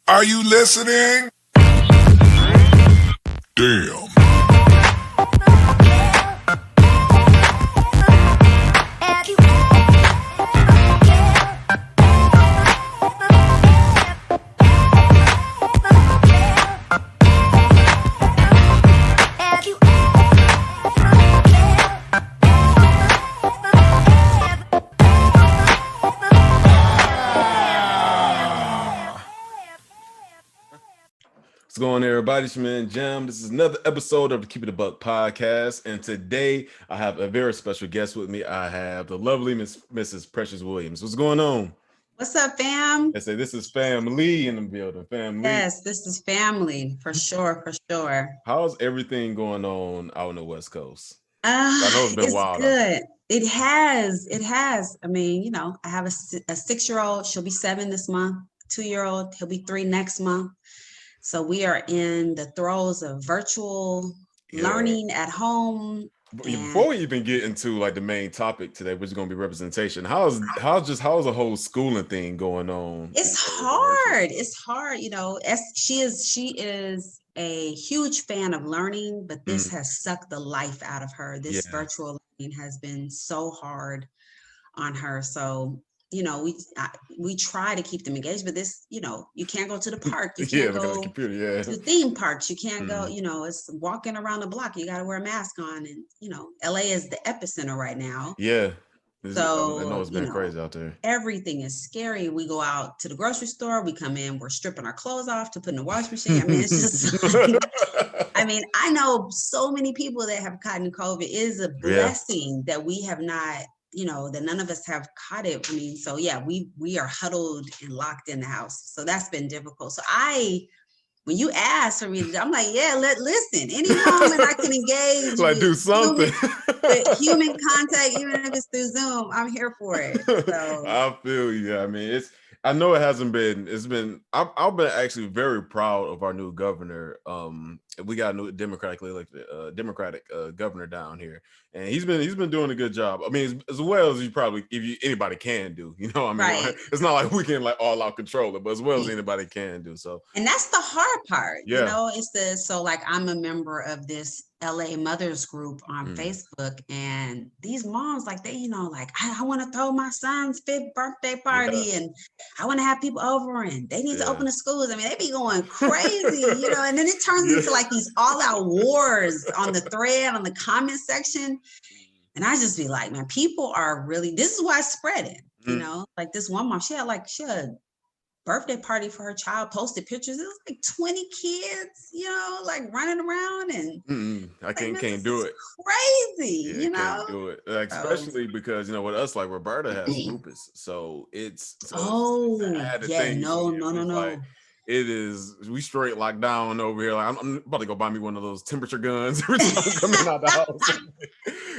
Are you listening? Damn. What's going on, everybody? It's your man Jamm. This is another episode of the Keep It a Buck podcast, and today I have a very special guest with me. I have the lovely Mrs. Precious Williams. What's going on? What's up, fam? I say this is family in the building. Family. Yes, this is family for sure, for sure. How's everything going on out on the West Coast? I know it's been wild. Good. It has. I mean, you know, I have a 6-year-old. She'll be 7 this month. 2-year-old. He'll be 3 next month. So we are in the throes of virtual learning at home. Before we even get into like the main topic today, which is going to be representation, how's the whole schooling thing going on? It's hard. It's hard. You know, she is a huge fan of learning, but this has sucked the life out of her. This virtual learning has been so hard on her. So, you know, we try to keep them engaged, but this, you know, you can't go to the park. You can't go to the theme parks. You can't go, you know, it's walking around the block. You got to wear a mask on. And, you know, LA is the epicenter right now. Yeah. So, I know it's been crazy out there. Everything is scary. We go out to the grocery store. We come in. We're stripping our clothes off to put in the washing machine. I mean, it's just I mean, I know so many people that have caught in COVID. It is a blessing that we have not, you know, that none of us have caught it. I mean, so yeah, we are huddled and locked in the house. So that's been difficult. So when you ask for me, I'm like, yeah, listen, any moment I can engage, like do something, human contact, even if it's through Zoom, I'm here for it. So I feel you. I mean, I know it hasn't been. I've been actually very proud of our new governor. We got a new democratic governor down here, and he's been doing a good job. I mean, as well as anybody can do. You know, I mean, it's not like we can like all out control it, but as well as anybody can do. So, and that's the hard part. You know, so like I'm a member of this LA mothers group on Facebook, and these moms, like they, you know, like I want to throw my son's 5th birthday party, and I want to have people over, and they need to open the schools. I mean, they be going crazy, you know, and then it turns into like these all-out wars on the thread, on the comment section. And I just be like, man, people are really, this is why it's spreading, you know, like this one mom, she had a birthday party for her child, posted pictures. It was like 20 kids, you know, like running around, and I can't do it. Crazy, you know. Can't do it, like, especially because, you know, with us, like Roberta has lupus, so it's no. Like, it is, we straight locked down over here. Like I'm about to go buy me one of those temperature guns every time I'm coming out the house.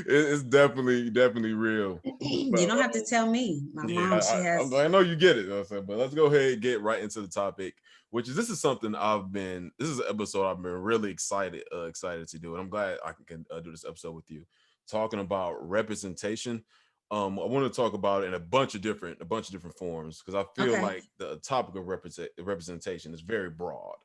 It's definitely real. You don't have to tell me. My mom, she has. I know you get it, but let's go ahead and get right into the topic, which is this is an episode I've been really excited to do, and I'm glad I can do this episode with you, talking about representation. I want to talk about it in a bunch of different forms, because I feel like the topic of representation is very broad,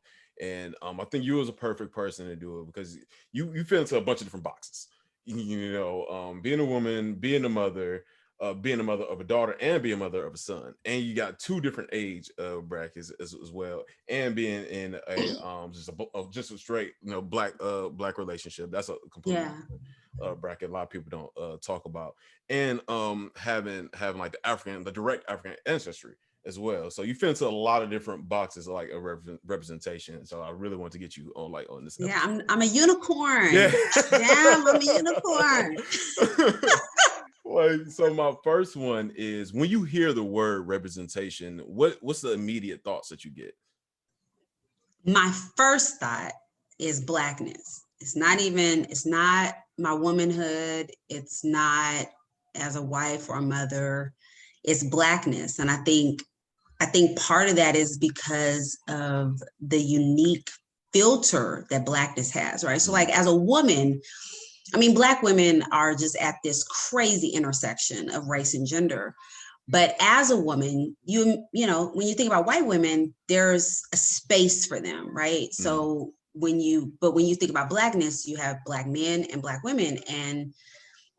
and I think you was a perfect person to do it, because you fit into a bunch of different boxes. You know, being a woman, being a mother of a daughter, and being a mother of a son, and you got 2 different age brackets as well, and being in a just a straight, you know, black relationship. That's a completely bracket a lot of people don't talk about, and having like the direct African ancestry as well. So you fit into a lot of different boxes of like a representation. So I really want to get you on this episode. Yeah, I'm a unicorn. Yeah, I'm a unicorn. Like, so my first one is, when you hear the word representation, what's the immediate thoughts that you get? My first thought is Blackness. It's not my womanhood. It's not as a wife or a mother. It's Blackness. And I think part of that is because of the unique filter that Blackness has, right? So like as a woman, I mean, Black women are just at this crazy intersection of race and gender. But as a woman, you know, when you think about white women, there's a space for them, right? So when you think about Blackness, you have Black men and Black women, and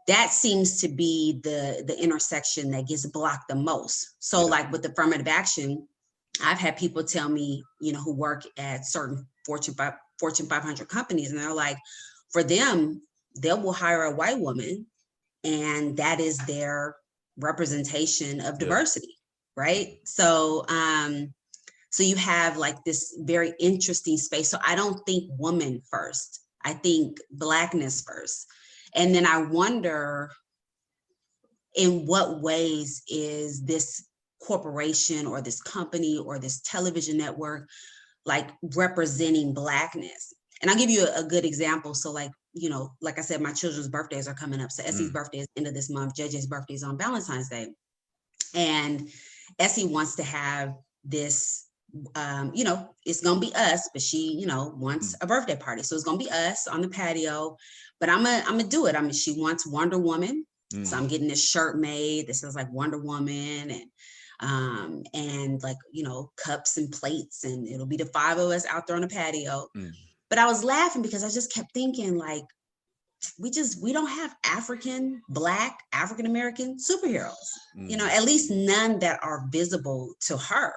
that seems to be the intersection that gets blocked the most. So like with affirmative action, I've had people tell me, you know, who work at certain Fortune 500 companies, and they're like, for them, they will hire a white woman, and that is their representation of diversity, right? So so you have like this very interesting space. So I don't think woman first, I think Blackness first. And then I wonder, in what ways is this corporation or this company or this television network like representing Blackness? And I'll give you a good example. So like, you know, like I said, my children's birthdays are coming up. So Essie's birthday is end of this month. JJ's birthday is on Valentine's Day. And Essie wants to have this, you know, it's going to be us, but she, you know, wants a birthday party. So it's going to be us on the patio, but I'm going to do it. I mean, she wants Wonder Woman. So I'm getting this shirt made that says like Wonder Woman, and like, you know, cups and plates, and it'll be the 5 of us out there on the patio. But I was laughing because I just kept thinking, like, we don't have Black African American superheroes, you know, at least none that are visible to her.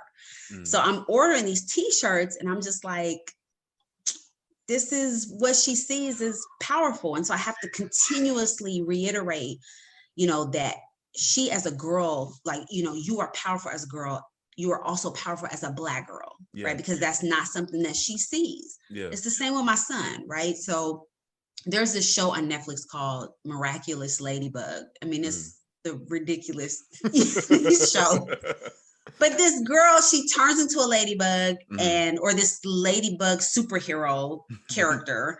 So I'm ordering these t-shirts, and I'm just like, this is what she sees as powerful. And so I have to continuously reiterate, you know, that she as a girl, like, you know, you are powerful as a girl. You are also powerful as a Black girl, right? Because that's not something that she sees. It's the same with my son, right? So there's this show on Netflix called Miraculous Ladybug. I mean, it's the ridiculous show. But this girl, she turns into a ladybug, or this ladybug superhero character,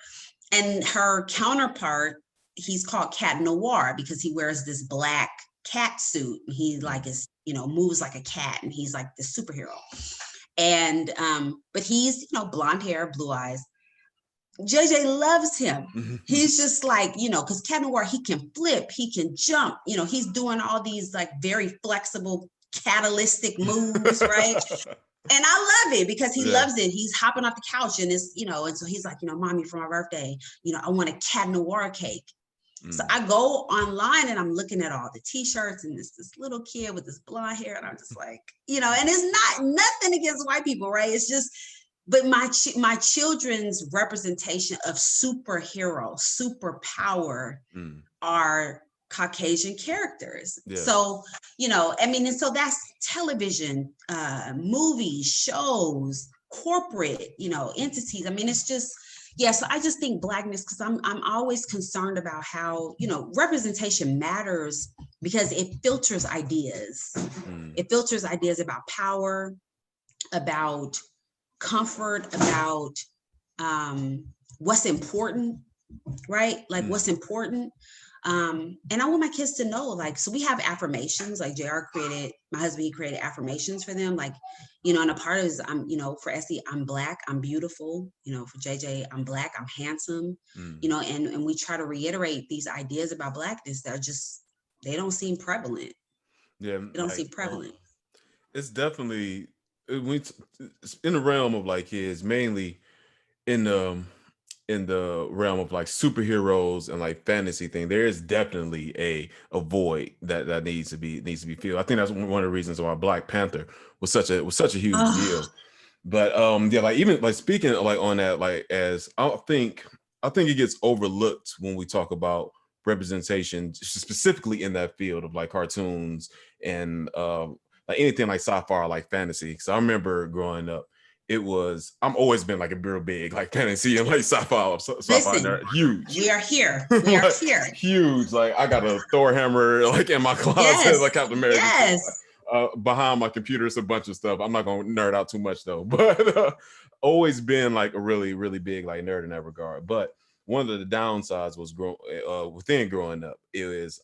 and her counterpart, he's called Cat Noir because he wears this black cat suit. He like is, you know, moves like a cat, and he's like the superhero. And but he's, you know, blonde hair, blue eyes. JJ loves him. He's just like, you know, because Cat Noir, he can flip, he can jump, you know, he's doing all these like very flexible catalytic moves, right? And I love it because he loves it. He's hopping off the couch, and it's, you know, and so he's like, you know, Mommy, for my birthday, you know, I want a Cat Noir cake. So I go online and I'm looking at all the t-shirts, and this little kid with this blonde hair, and I'm just like, you know, and it's not nothing against white people, right? It's just, but my children's representation of superhero, superpower are Caucasian characters. So, you know, I mean, and so that's television, movies, shows, corporate, you know, entities. I mean, it's just, so I just think Blackness, because I'm always concerned about how, you know, representation matters because it filters ideas. It filters ideas about power, about comfort, about what's important, right? Like what's important. And I want my kids to know, like, so we have affirmations, like my husband, he created affirmations for them. Like, you know, and a part of it is, you know, for Essie, I'm Black, I'm beautiful. You know, for JJ, I'm Black, I'm handsome, you know, and we try to reiterate these ideas about Blackness that are just, they don't seem prevalent. They don't seem prevalent. It's definitely, it's in the realm of like kids, mainly in the realm of like superheroes and like fantasy thing. There is definitely a void that needs to be filled. I think that's one of the reasons why Black Panther was such a huge deal. But like even like speaking like on that, like as I think it gets overlooked when we talk about representation, specifically in that field of like cartoons and like anything like sci-fi or like fantasy. Because I remember growing up, I'm always been like a real big like fantasy and like sci-fi nerd. Huge. We are here. We are like, here. Huge. Like I got a Thor hammer like in my closet, like Captain America. Behind my computer, it's a bunch of stuff. I'm not gonna nerd out too much though, but always been like a really, really big like nerd in that regard. But one of the downsides was growing up, it was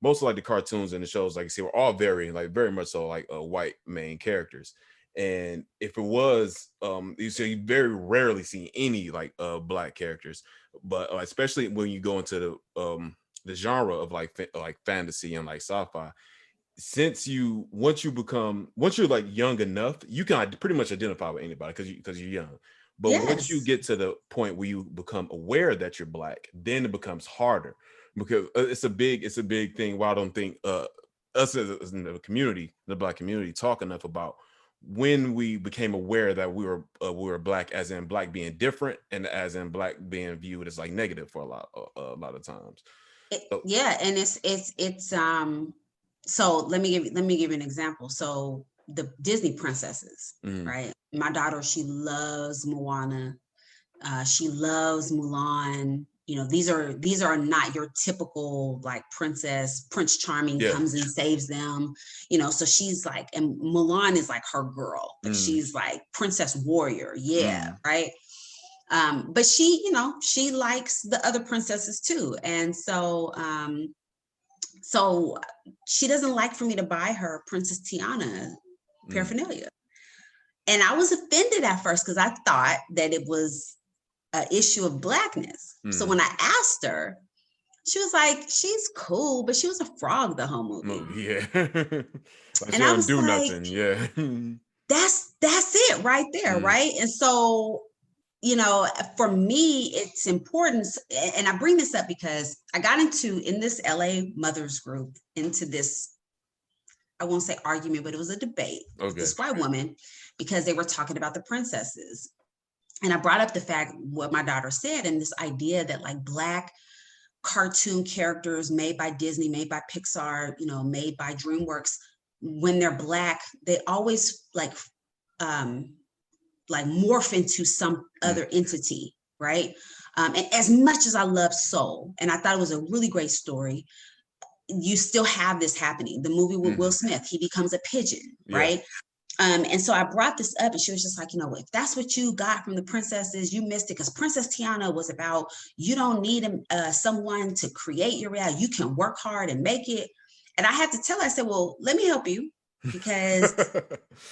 most of like the cartoons and the shows, like you see, were all very much so like white main characters. And if it was, you very rarely see any like Black characters, but especially when you go into the genre of like fantasy and like sci-fi, once you're like young enough, you can pretty much identify with anybody because you're young. But once you Yes. get to the point where you become aware that you're black, then it becomes harder because it's a big thing. Why I don't think us as in the community, the black community, talk enough about when we became aware that we were black, as in black being different, and as in black being viewed as like negative for a lot of times. So, Yeah, and it's so let me give you an example. So the Disney princesses, mm, right? My daughter, she loves Moana. She loves Mulan. You know, these are not your typical like Prince Charming yeah. comes and saves them. You know, so she's like, and Mulan is like her girl. Like Mm, she's like princess warrior. Yeah, mm, right. But she, she likes the other princesses too. And so she doesn't like for me to buy her Princess Tiana mm, paraphernalia. And I was offended at first because I thought that it was an issue of blackness. So mm. when I asked her, she was like, she's cool, but she was a frog the whole movie. Movie, yeah. Like she And I don't was do like, nothing, yeah. that's it right there, Mm, right? And so, for me, it's important. And I bring this up because I got in this LA mothers group, into this, I won't say argument, but it was a debate with okay. this white woman because they were talking about the princesses. And I brought up the fact what my daughter said, and this idea that like black cartoon characters made by Disney, made by Pixar, made by DreamWorks, when they're black, they always um like morph into some Mm, other entity, right? And as much as I love Soul, and I thought it was a really great story, you still have this happening. The movie with Will mhm. Smith, he becomes a pigeon, Yeah. right? And so I brought this up, and she was just like, if that's what you got from the princesses, you missed it. Because Princess Tiana was about, you don't need someone to create your reality. You can work hard and make it. And I had to tell her, I said, well, let me help you, because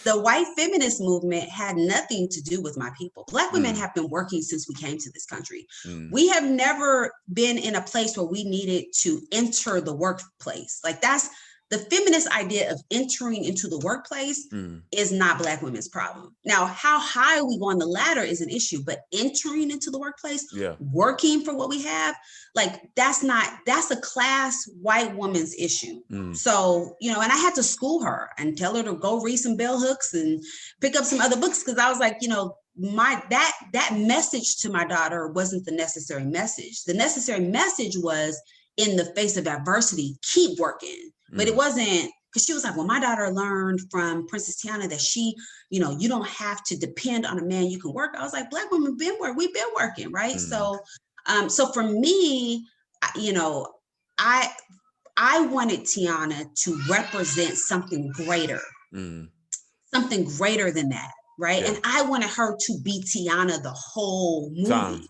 the white feminist movement had nothing to do with my people. Black women Mm, have been working since we came to this country. mm, We have never been in a place where we needed to enter the workplace. Like that's the feminist idea of entering into the workplace mm. is not Black women's problem. Now, how high we go on the ladder is an issue, but entering into the workplace, Yeah. working for what we have, like that's a class white woman's issue. Mm, So, and I had to school her and tell her to go read some bell hooks and pick up some other books, because I was like, that message to my daughter wasn't the necessary message. The necessary message was, in the face of adversity, keep working. But it mm, wasn't, because she was like, well, my daughter learned from Princess Tiana that you don't have to depend on a man, you can work. I was like, Black women we've been working, right? mm. So for me, I I wanted Tiana to represent Mm. something greater than that, right? Yeah. And I wanted her to be Tiana the whole Time. movie,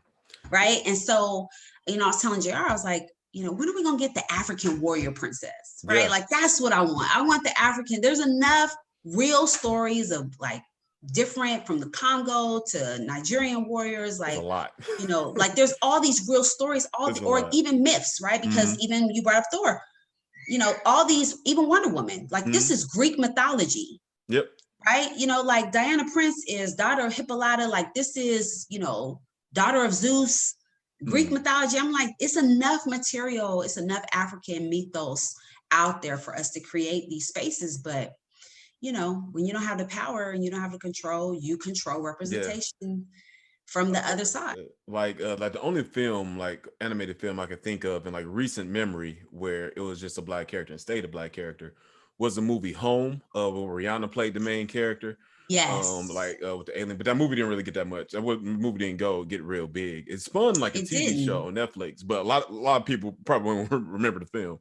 right? And so, I was telling JR, I was like, when are we gonna get the African warrior princess, right? Yeah. Like that's what I want. I want the African. There's enough real stories of like different, from the Congo to Nigerian warriors, It's a like lot. like there's all these real stories, It's a or lot. even myths, right? Because Mhm. even you brought up Thor, all these, even Wonder Woman, like this Mhm. is Greek mythology, Yep. right? Like Diana Prince is daughter of Hippolyta, like this is, daughter of Zeus, Greek Mm. mythology. I'm like, it's enough material, it's enough African mythos out there for us to create these spaces. But, when you don't have the power and you don't have the control, you control Yeah. representation from the other side. Like the only film, like animated film I could think of in like recent memory where it was just a black character and stayed a black character was the movie Home, where Rihanna played the main character. Yes, With the alien, but that movie didn't really get that much. Movie didn't get real big. It spun like a it TV show didn't. on Netflix, but a lot of people probably won't remember the film.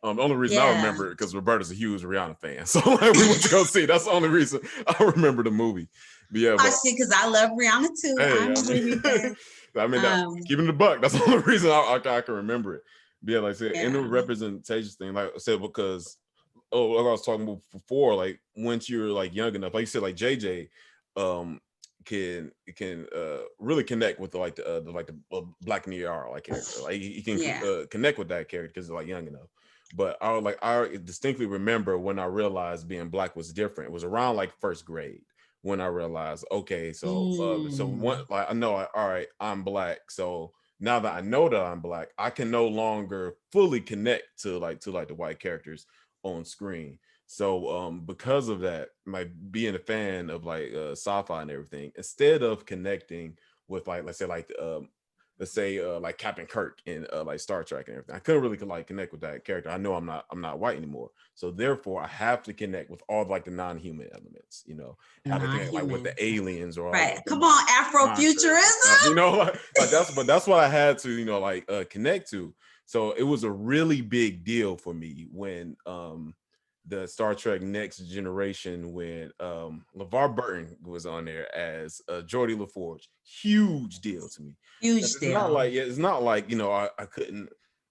The only reason I Yeah. remember it because Roberta's a huge Rihanna fan, so like we went to go see. That's the only reason I remember the movie. But yeah, I but see, because I love Rihanna too. hey, I'm I a Riri mean, fan. I mean that Um, keeping the buck. That's the only reason I can remember it. But yeah, like I said, in the yeah, representation thing, like I said, because like I was talking about before, like once you're like young enough, like you said, like JJ, um, can really connect with the Black Niara like character. Like he can yeah, connect with that character because they're like young enough. But I distinctly remember when I realized being Black was different. It was around like first grade when I realized, okay, so one, like I know, all right, I'm Black. So now that I know that I'm Black, I can no longer fully connect to the white characters on screen. So because of that, like being a fan of like sci-fi and everything, instead of connecting with like let's say like Captain Kirk in like Star Trek and everything, I couldn't really like connect with that character. I know I'm not white anymore, so therefore I have to connect with all like the non-human elements. Have to connect like with the Non-human. aliens or Right. like the Come on, monsters and stuff. Afrofuturism. That's what I had to connect to. So it was a really big deal for me when the Star Trek Next Generation, when LeVar Burton was on there as Geordie LaForge. Huge deal to me. Huge It's not deal. like I couldn't.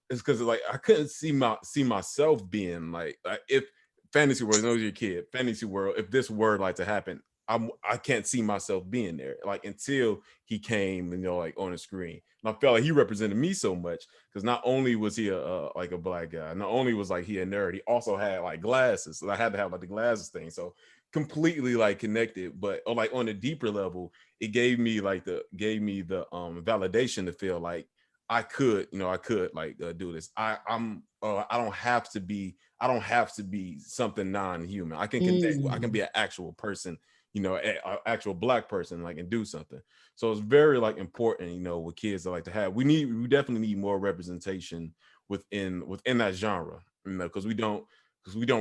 It's because like I couldn't see myself being like if fantasy world, knows your kid, fantasy world, if this were like to happen, I can't see myself being there like until he came like on the screen. And I felt like he represented me so much because not only was he like a Black guy, not only was like he a nerd, he also had like glasses. So I had to have like the glasses thing. So completely like connected, but like on a deeper level, it gave me the validation to feel like I could like do this. I don't have to be something non-human. I can connect. I can be an actual person, an actual Black person, like, and do something. So it's very like important, with kids that like to have. We definitely need more representation within that genre, because we don't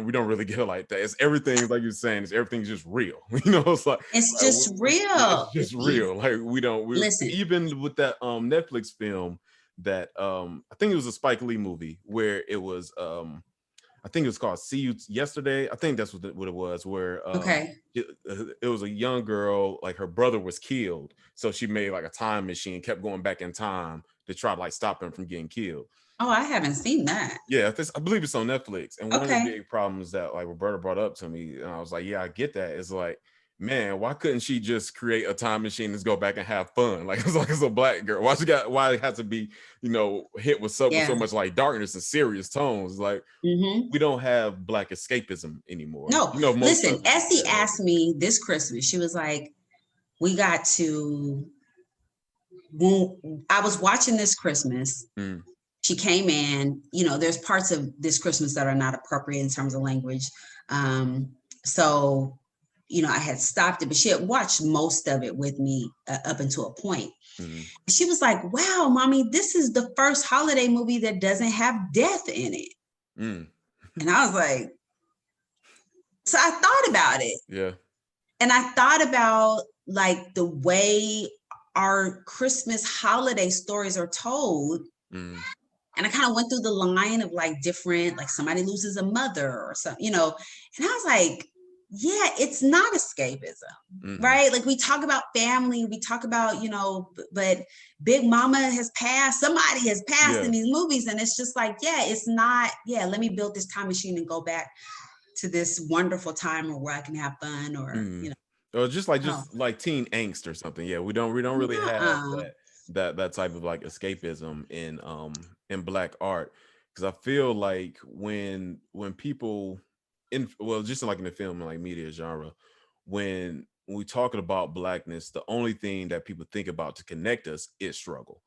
really get it like that. It's everything like you're saying. Everything's just real. It's like It's just real. it's just real. Like we Listen. even with that Netflix film that I think it was a Spike Lee movie where it was I think it was called See You Yesterday. I think that's what it was, where Okay. it was a young girl, like her brother was killed. So she made like a time machine, kept going back in time to try to like stop him from getting killed. Oh, I haven't seen that. Yeah, I believe it's on Netflix. And one of the Okay. big problems that like Roberta brought up to me, and I was like, yeah, I get that. It's like, man, why couldn't she just create a time machine and go back and have fun? Like it's a Black girl. Why it has to be, hit with so much like darkness and serious tones? Like we don't have Black escapism anymore. No, Most listen, of it, Essie asked me this Christmas, she was like, when I was watching this Christmas, she came in, there's parts of this Christmas that are not appropriate in terms of language. So, I had stopped it, but she had watched most of it with me up until a point. She was like, wow, mommy, this is the first holiday movie that doesn't have death in it. And I was like, so I thought about it. Yeah. And I thought about like the way our Christmas holiday stories are told. And I kind of went through the line of like different, like somebody loses a mother or something, and I was like, yeah, it's not escapism, right? Like we talk about family, we talk about, but Big Mama has passed, somebody has passed in these movies. And it's just like, yeah, it's not, let me build this time machine and go back to this wonderful time where I can have fun or, or just like teen angst or something. Yeah, we don't really have that type of like escapism in Black art, because I feel like when people just like in the film and like media genre, when we talking about Blackness, the only thing that people think about to connect us is struggle.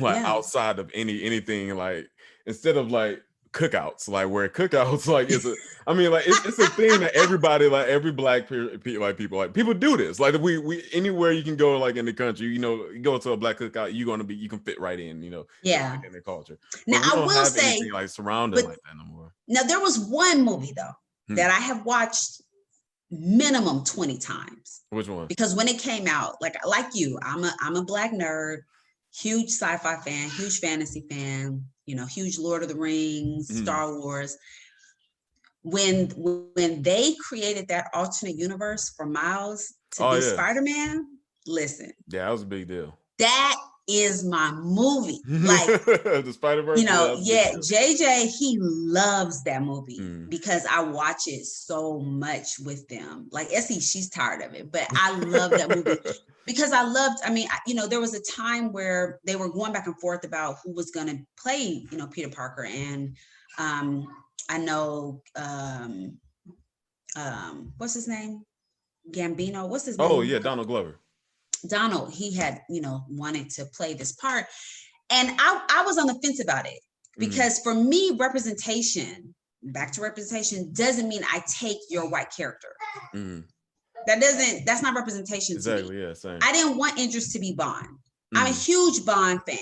Like outside of anything, like instead of like cookouts, like where cookouts like it's a thing that everybody, like every Black people do this. Like we anywhere you can go, like in the country, you go to a Black cookout, you can fit right in, in the culture. Now we don't I will have say anything like surrounding like that no more. Now there was one movie though that I have watched minimum 20 times. Which one? Because when it came out, like you, I'm a Black nerd, huge sci-fi fan, huge fantasy fan, huge Lord of the Rings, Star Wars. When they created that alternate universe for Miles to be Spider-Man, listen. Yeah, that was a big deal. That is my movie. Like the Spider-Verse. JJ, he loves that movie because I watch it so much with them. Like Essie, she's tired of it, but I love that movie because there was a time where they were going back and forth about who was going to play, Peter Parker, and I know what's his name? Gambino. What's his name? Oh yeah, Donald Glover. Donald, he had, wanted to play this part. And I was on the fence about it because for me, back to representation, doesn't mean I take your white character. That's not representation exactly, to me. Yeah, same. I didn't want Idris to be Bond. I'm a huge Bond fan,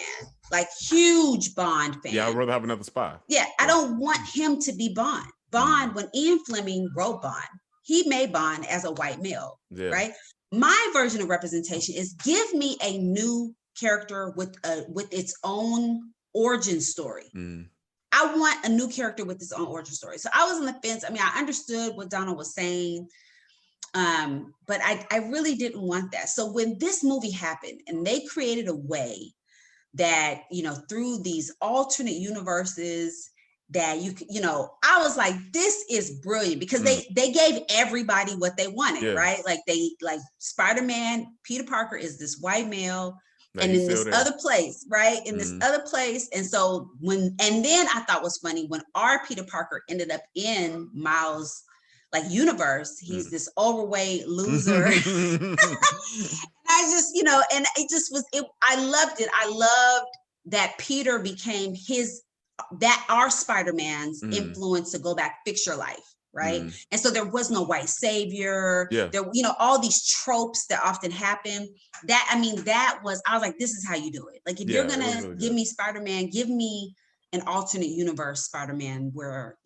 like huge Bond fan. Yeah, I'd rather have another spy. Yeah, I don't want him to be Bond. Bond, when Ian Fleming wrote Bond, he made Bond as a white male, right? My version of representation is give me a new character with its own origin story. I want a new character with its own origin story. So I was on the fence. I mean, I understood what Donald was saying, but I really didn't want that. So when this movie happened and they created a way that, through these alternate universes that I was like, this is brilliant because they gave everybody what they wanted, right? Like Spider-Man, Peter Parker is this white male and in this other place, right? In this other place. And so then I thought was funny when our Peter Parker ended up in Miles' universe, he's this overweight loser. I just, and it just was, I loved it. I loved that Peter became our Spider-Man's influence to go back, fix your life, right? And so there was no white savior. There, all these tropes that often happen. I was like, this is how you do it. Like, if you're gonna really give me Spider-Man, give me an alternate universe Spider-Man where,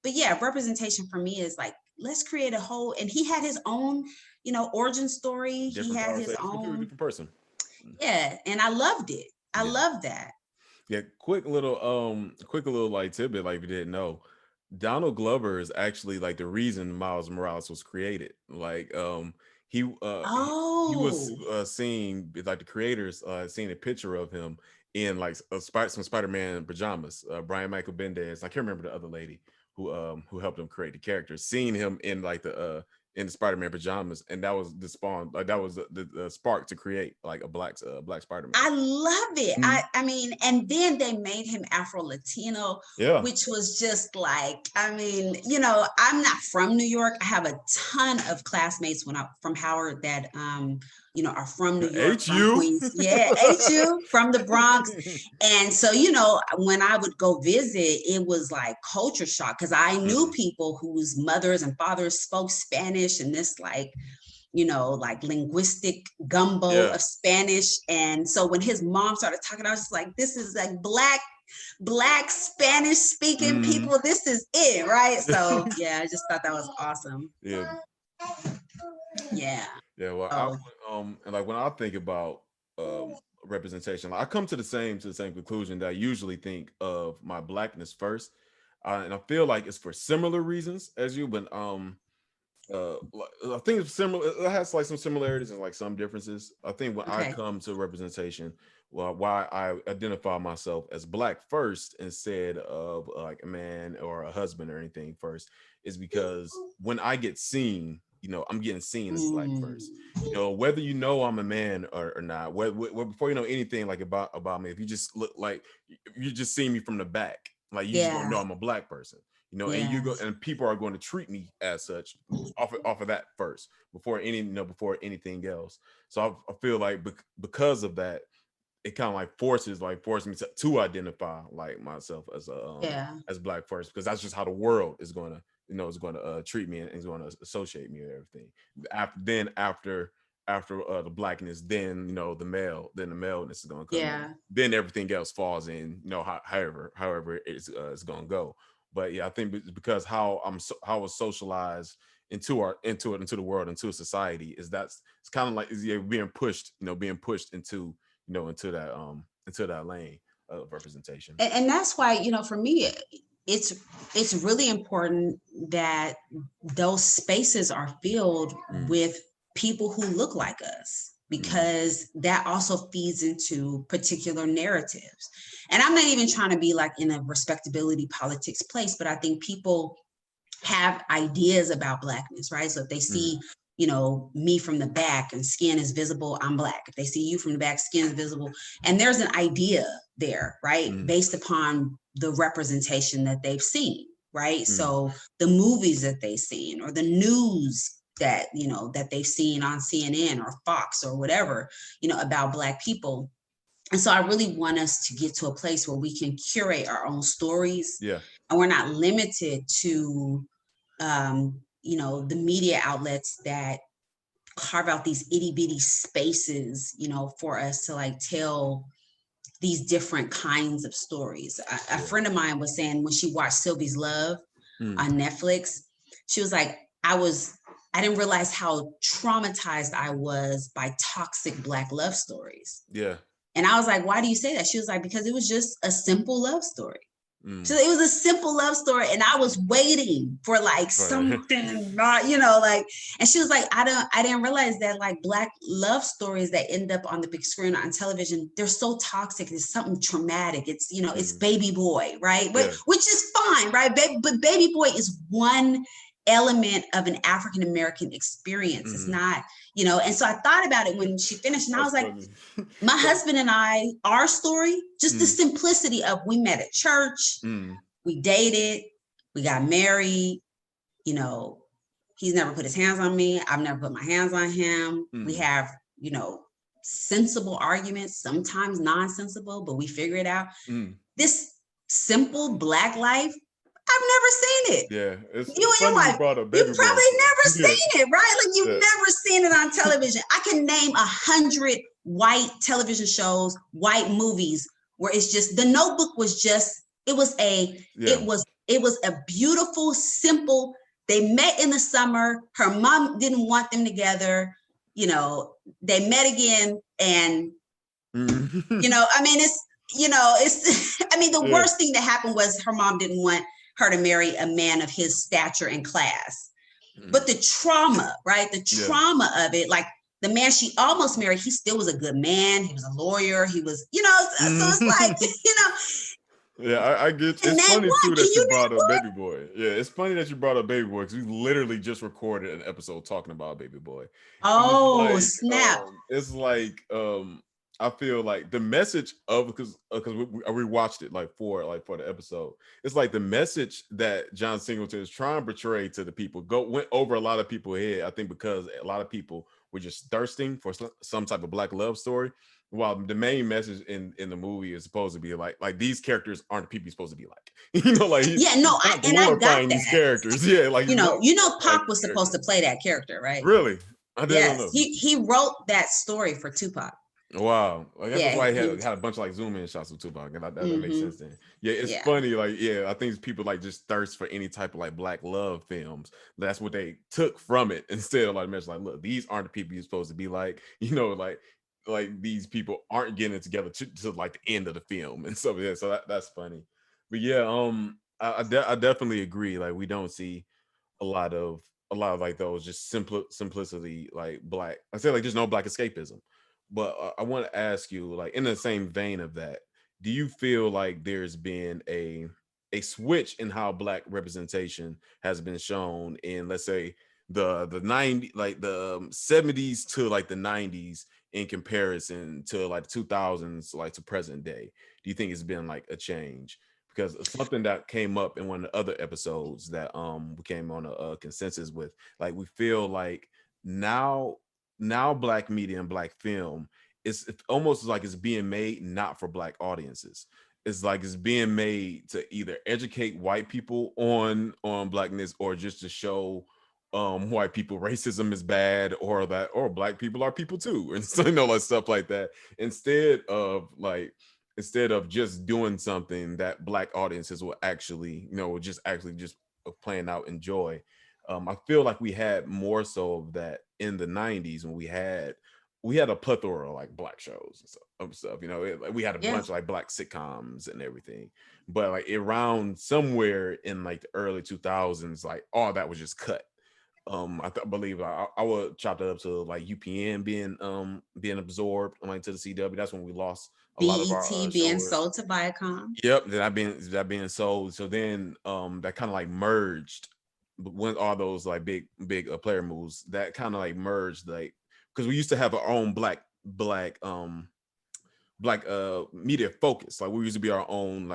but yeah, representation for me is like, let's create a whole, and he had his own, origin story. He had his own different person. Yeah, and I loved it. I loved that. Yeah, quick little tidbit, like if you didn't know, Donald Glover is actually like the reason Miles Morales was created. Like he was seeing, like, the creators seeing a picture of him in like some Spider-Man pajamas. Brian Michael Bendis, I can't remember the other lady who helped him create the character, seeing him in like the Spider-Man pajamas, and that was the spawn, like that was the spark to create like a black Spider-Man. I love it. I mean, and then they made him Afro-Latino, which was just like, I mean, I'm not from New York. I have a ton of classmates from Howard that are from New York, from Queens. Yeah, HU, from the Bronx. And so, when I would go visit, it was like culture shock because I knew people whose mothers and fathers spoke Spanish, and this like linguistic gumbo of Spanish. And so when his mom started talking, I was just like, this is like black Spanish speaking people. This is it, right? So yeah, I just thought that was awesome. Yeah. Well, and like when I think about representation, like, I come to the same conclusion that I usually think of my blackness first, and I feel like it's for similar reasons as you, but I think it's similar. It has like some similarities and like some differences. I think when I come to representation, why I identify myself as black first instead of like a man or a husband or anything first is because when I get seen, I'm getting seen as black first. Whether I'm a man or not, before you know anything like about me, if you just look like you just see me from the back, like you just gonna know I'm a black person. And people are going to treat me as such off of that first before anything else. So I feel like because of that, it kind of like forces me to identify like myself as as black first, because that's just how the world is going to treat me and is going to associate me with everything. After the blackness, then the maleness is going to come. In. Then everything else falls in. However it's going to go. But yeah, I think it's because how I was socialized into the world, into society, it's kind of like being pushed into that lane of representation. And that's why, for me, it's really important that those spaces are filled with people who look like us, because that also feeds into particular narratives. And I'm not even trying to be like in a respectability politics place, but I think people have ideas about blackness, right? So if they see, me from the back and skin is visible, I'm black. If they see you from the back, skin is visible. And there's an idea there, right? Based upon the representation that they've seen, right? So the movies that they've seen or the news that, that they've seen on CNN or Fox or whatever, about Black people. And so I really want us to get to a place where we can curate our own stories. Yeah. And we're not limited to, the media outlets that carve out these itty bitty spaces, for us to like tell these different kinds of stories. A friend of mine was saying when she watched Sylvie's Love on Netflix, she was like, I didn't realize how traumatized I was by toxic Black love stories. Yeah. And I was like, why do you say that? She was like, because it was just a simple love story. So it was a simple love story. And I was waiting for like something, and she was like, I didn't realize that like Black love stories that end up on the big screen on television, they're so toxic. There's something traumatic. It's, it's Baby Boy, right? But, which is fine, right? But Baby Boy is one element of an African-American experience. It's not, and so I thought about it when she finished and I was like, my husband and I, our story, just the simplicity of we met at church, we dated, we got married, he's never put his hands on me. I've never put my hands on him. We have, sensible arguments, sometimes non-sensible, but we figure it out. This simple Black life, I've never seen it. Yeah, it's you and your wife, you probably never seen it, right? Like you've never seen it on television. I can name 100 white television shows, white movies where it's just The Notebook was just it was a beautiful, simple. They met in the summer. Her mom didn't want them together. They met again, and I mean, the worst thing that happened was her mom didn't want her to marry a man of his stature and class. But the trauma, right? The trauma of it, like the man she almost married, he still was a good man. He was a lawyer. He was, so it's like, Yeah, I get. It's funny too that you brought up Baby Boy. Yeah, it's funny that you brought up Baby Boy because we literally just recorded an episode talking about Baby Boy. Oh, snap! It's like I feel like the message of because we watched it like for the episode. It's like the message that John Singleton is trying to portray to the people went over a lot of people's head. I think because a lot of people were just thirsting for some type of Black love story. While the main message in the movie is supposed to be like these characters aren't the people you're supposed to be like, and I got that. These characters, like Pac was supposed to play that character, right? Really? I didn't know. He wrote that story for Tupac. Wow, I guess that's why he had a bunch of like zoom in shots of Tupac, and that makes sense then. Yeah, it's funny, I think people like just thirst for any type of like Black love films. That's what they took from it instead of like mention like, look, these aren't the people you're supposed to be like, like these people aren't getting it together to like the end of the film and stuff. Yeah, so that's funny. But I definitely agree. Like we don't see a lot of like those just simplicity like Black. I say like there's no Black escapism. But I want to ask you, like in the same vein of that, do you feel like there's been a switch in how Black representation has been shown in, let's say, the 90s, like the 70s to like the 90s in comparison to like 2000s, like to present day? Do you think it's been like a change? Because something that came up in one of the other episodes that we came on a consensus with, like we feel like now Black media and Black film it's almost like it's being made not for Black audiences. It's like it's being made to either educate white people on Blackness or just to show white people racism is bad or Black people are people too, and so like stuff like that, instead of just doing something that Black audiences will actually just playing out enjoy. I feel like we had more so of that in the 90s when we had a plethora of like Black shows and stuff. We had a bunch of like Black sitcoms and everything, but like around somewhere in like the early 2000s, like all that was just cut. I believe I would chop that up to like UPN being absorbed like to the CW. That's when we lost a lot of our being sold to Viacom. Yep, that being sold. So then that kind of like merged when all those like big player moves that kind of like merged, like because we used to have our own black black media focus. Like we used to be our own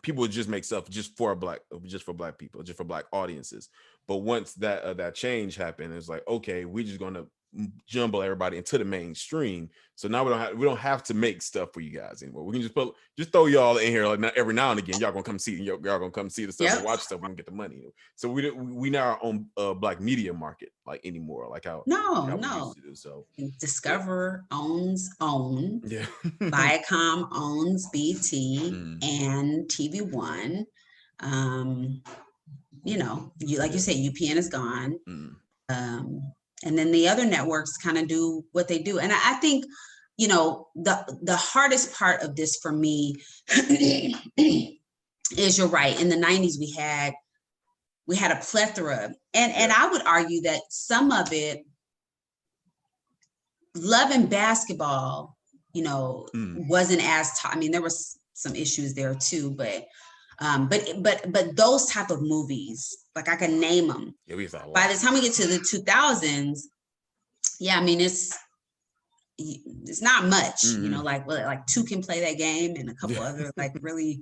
people would just make stuff just for black people, just for black audiences. But once that change happened, it's like, okay, we're just gonna jumble everybody into the mainstream. So now we don't have to make stuff for you guys anymore. We can just throw y'all in here like every now and again. Y'all gonna come see the stuff and watch stuff and get the money. So we now are on black media market like anymore, like how we used to do. So Discover owns OWN. Yeah. Viacom owns BT and TV One. You know, you said, UPN is gone. And then the other networks kind of do what they do. And I think, you know, the hardest part of this for me is, you're right. In the 90s, we had a plethora, and I would argue that some of it, Love and Basketball, you know, wasn't as I mean, there was some issues there too, but those type of movies, like I can name them. Yeah, we saw a lot. By the time we get to the 2000s, I mean, it's not much, you know, like Two Can Play That Game and a couple other like really,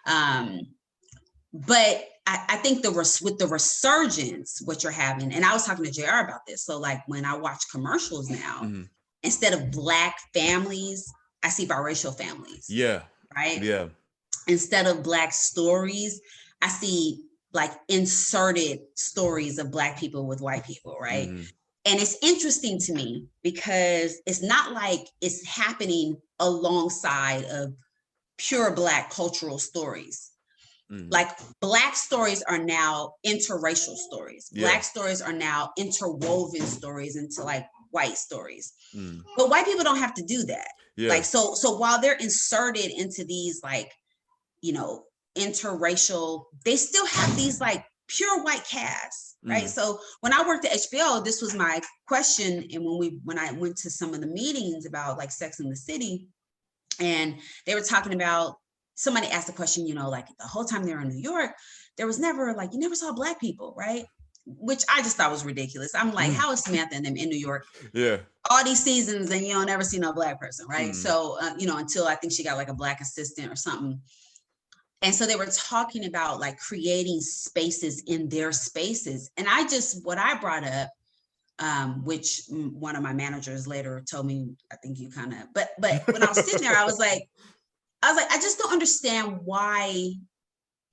but I think with the resurgence, what you're having, and I was talking to JR about this. So like when I watch commercials now, instead of Black families, I see biracial families. Yeah. Right. Yeah. Instead of Black stories, I see like inserted stories of Black people with white people. Right. And it's interesting to me because it's not like it's happening alongside of pure Black cultural stories. Like Black stories are now interracial stories. Black stories are now interwoven stories into like white stories. But white people don't have to do that. Like, so while they're inserted into these like, you know, interracial, they still have these like pure white casts, right? So when I worked at HBO, this was my question. And when I went to some of the meetings about like Sex and the City, and they were talking about, somebody asked the question, you know, like the whole time they were in New York, there was never like, you never saw Black people, right? Which I just thought was ridiculous. I'm like, how is Samantha and them in New York? Yeah. All these seasons and you don't ever see no Black person, right? So, you know, until I think she got like a Black assistant or something. And so they were talking about like creating spaces in their spaces. And what I brought up, which one of my managers later told me, I think you kind of, but when I was sitting there, I was like, I just don't understand why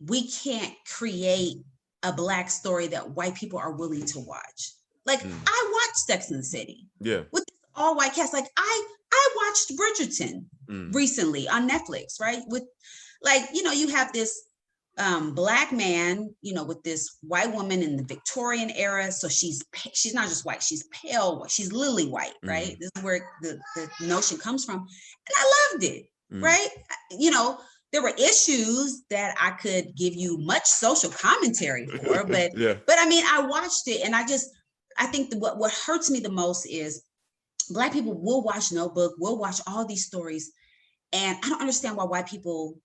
we can't create a Black story that white people are willing to watch. Like I watched Sex and the City with all white cast. Like I watched Bridgerton recently on Netflix, right? With like, you know, you have this Black man, you know, with this white woman in the Victorian era. So she's not just white, she's pale, she's lily white, right? This is where the notion comes from. And I loved it, right? You know, there were issues that I could give you much social commentary for, but I mean, I watched it, and I think what hurts me the most is Black people will watch Notebook, will watch all these stories, and I don't understand why white people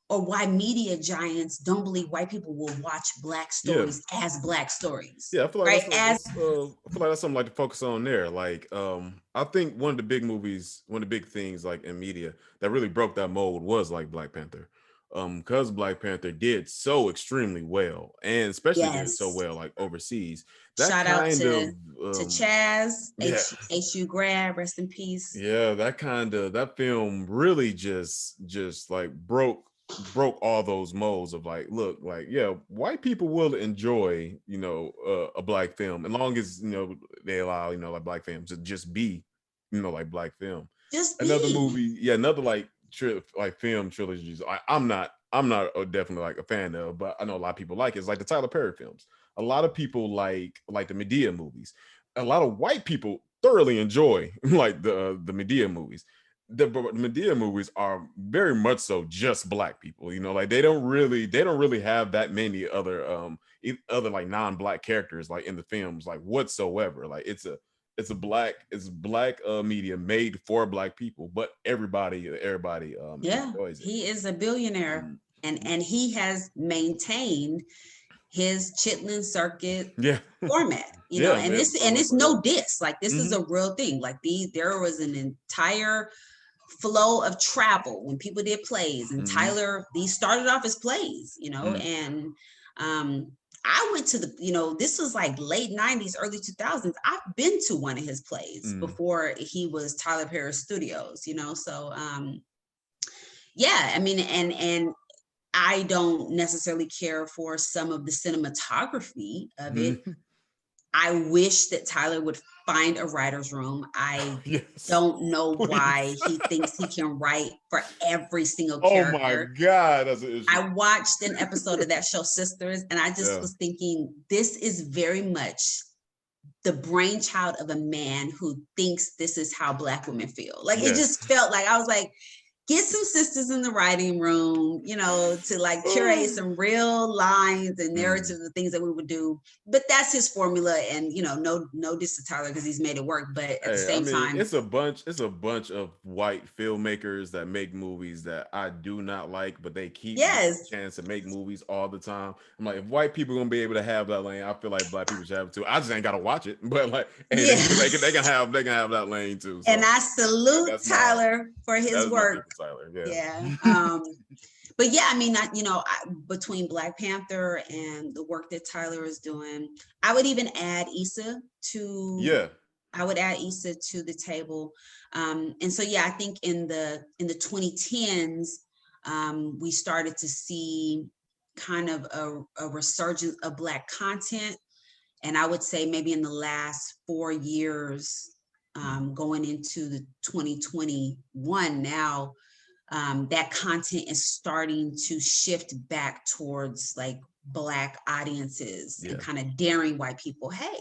or why media giants don't believe white people will watch Black stories as Black stories. Yeah, I feel like that's something like to focus on there. Like, I think one of the big things like in media that really broke that mold was like Black Panther. Because Black Panther did so extremely well, and especially did so well like overseas. That Shout out to Chaz, HU grad, rest in peace. Yeah, that film really just like broke all those molds of like, look, like, yeah, white people will enjoy, you know, a Black film as long as, you know, they allow, you know, like Black films to just be, you know, like Black film. Another movie, another like film trilogies. I'm not definitely like a fan of, but I know a lot of people like it. It's like the Tyler Perry films. A lot of people like the Medea movies. A lot of white people thoroughly enjoy like the Medea movies. The Medea movies are very much so just Black people, you know, like they don't really have that many other like non-Black characters like in the films like whatsoever. Like it's Black media made for Black people, but everybody enjoys it. He is a billionaire, and he has maintained his Chitlin Circuit format, you know, and it's no diss. Like this is a real thing. Like there was an entire flow of travel when people did plays, and Tyler, these started off as plays, and I went to this was like late 90s, early 2000s. I've been to one of his plays before he was Tyler Perry Studios, so yeah, I mean, and I don't necessarily care for some of the cinematography of it. I wish that Tyler would find a writer's room. I don't know why he thinks he can write for every single character. Oh my God, that's an issue. I watched an episode of that show, Sisters, and I just was thinking, this is very much the brainchild of a man who thinks this is how Black women feel. Like, it just felt like, I was like, get some sisters in the writing room, to like curate some real lines and narratives of things that we would do. But that's his formula, and no diss to Tyler because he's made it work. But at the same time, it's a bunch of white filmmakers that make movies that I do not like, but they keep getting a chance to make movies all the time. I'm like, if white people are gonna be able to have that lane, I feel like Black people should have it too. I just ain't gotta watch it, but like, hey, they can have that lane too. So, and I salute Tyler for his work. Tyler, but yeah, I mean, between Black Panther and the work that Tyler is doing, I would even add Issa to. I would add Issa to the table, and so I think in the 2010s, we started to see kind of a resurgence of Black content, and I would say maybe in the last 4 years. Going into the 2021 now, that content is starting to shift back towards like Black audiences and kind of daring white people. Hey,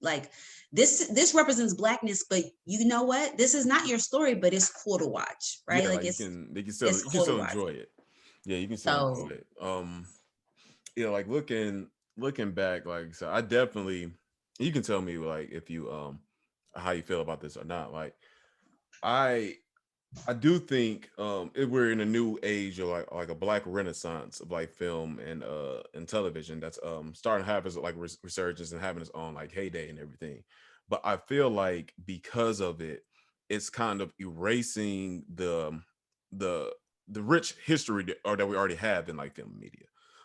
like this represents Blackness, but you know what? This is not your story, but it's cool to watch, right? Yeah, like you can still enjoy it. Yeah, you can still enjoy it. Like looking back, like, so I definitely. You can tell me like if you how you feel about this or not. Like I do think we're in a new age of like a Black renaissance of like film and television that's starting to have its like resurgence and having its own like heyday and everything. But I feel like because of it, it's kind of erasing the rich history that we already have in like film media.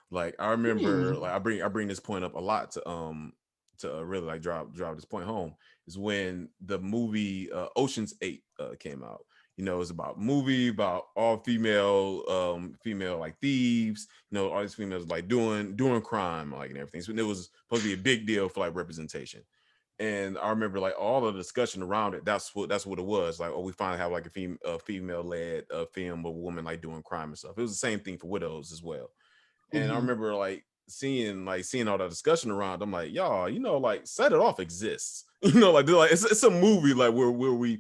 Like I remember, like I bring this point up a lot to really like drive this point home, is when the movie Ocean's 8 came out. It's about movie about all female like thieves, all these females like doing crime like and everything. So it was supposed to be a big deal for like representation. And I remember like all the discussion around it. That's what it was. Like, oh, we finally have like a female-led film of a woman like doing crime and stuff. It was the same thing for Widows as well. And I remember like seeing all that discussion around. I'm like, y'all, like Set It Off exists. Like it's a movie like where we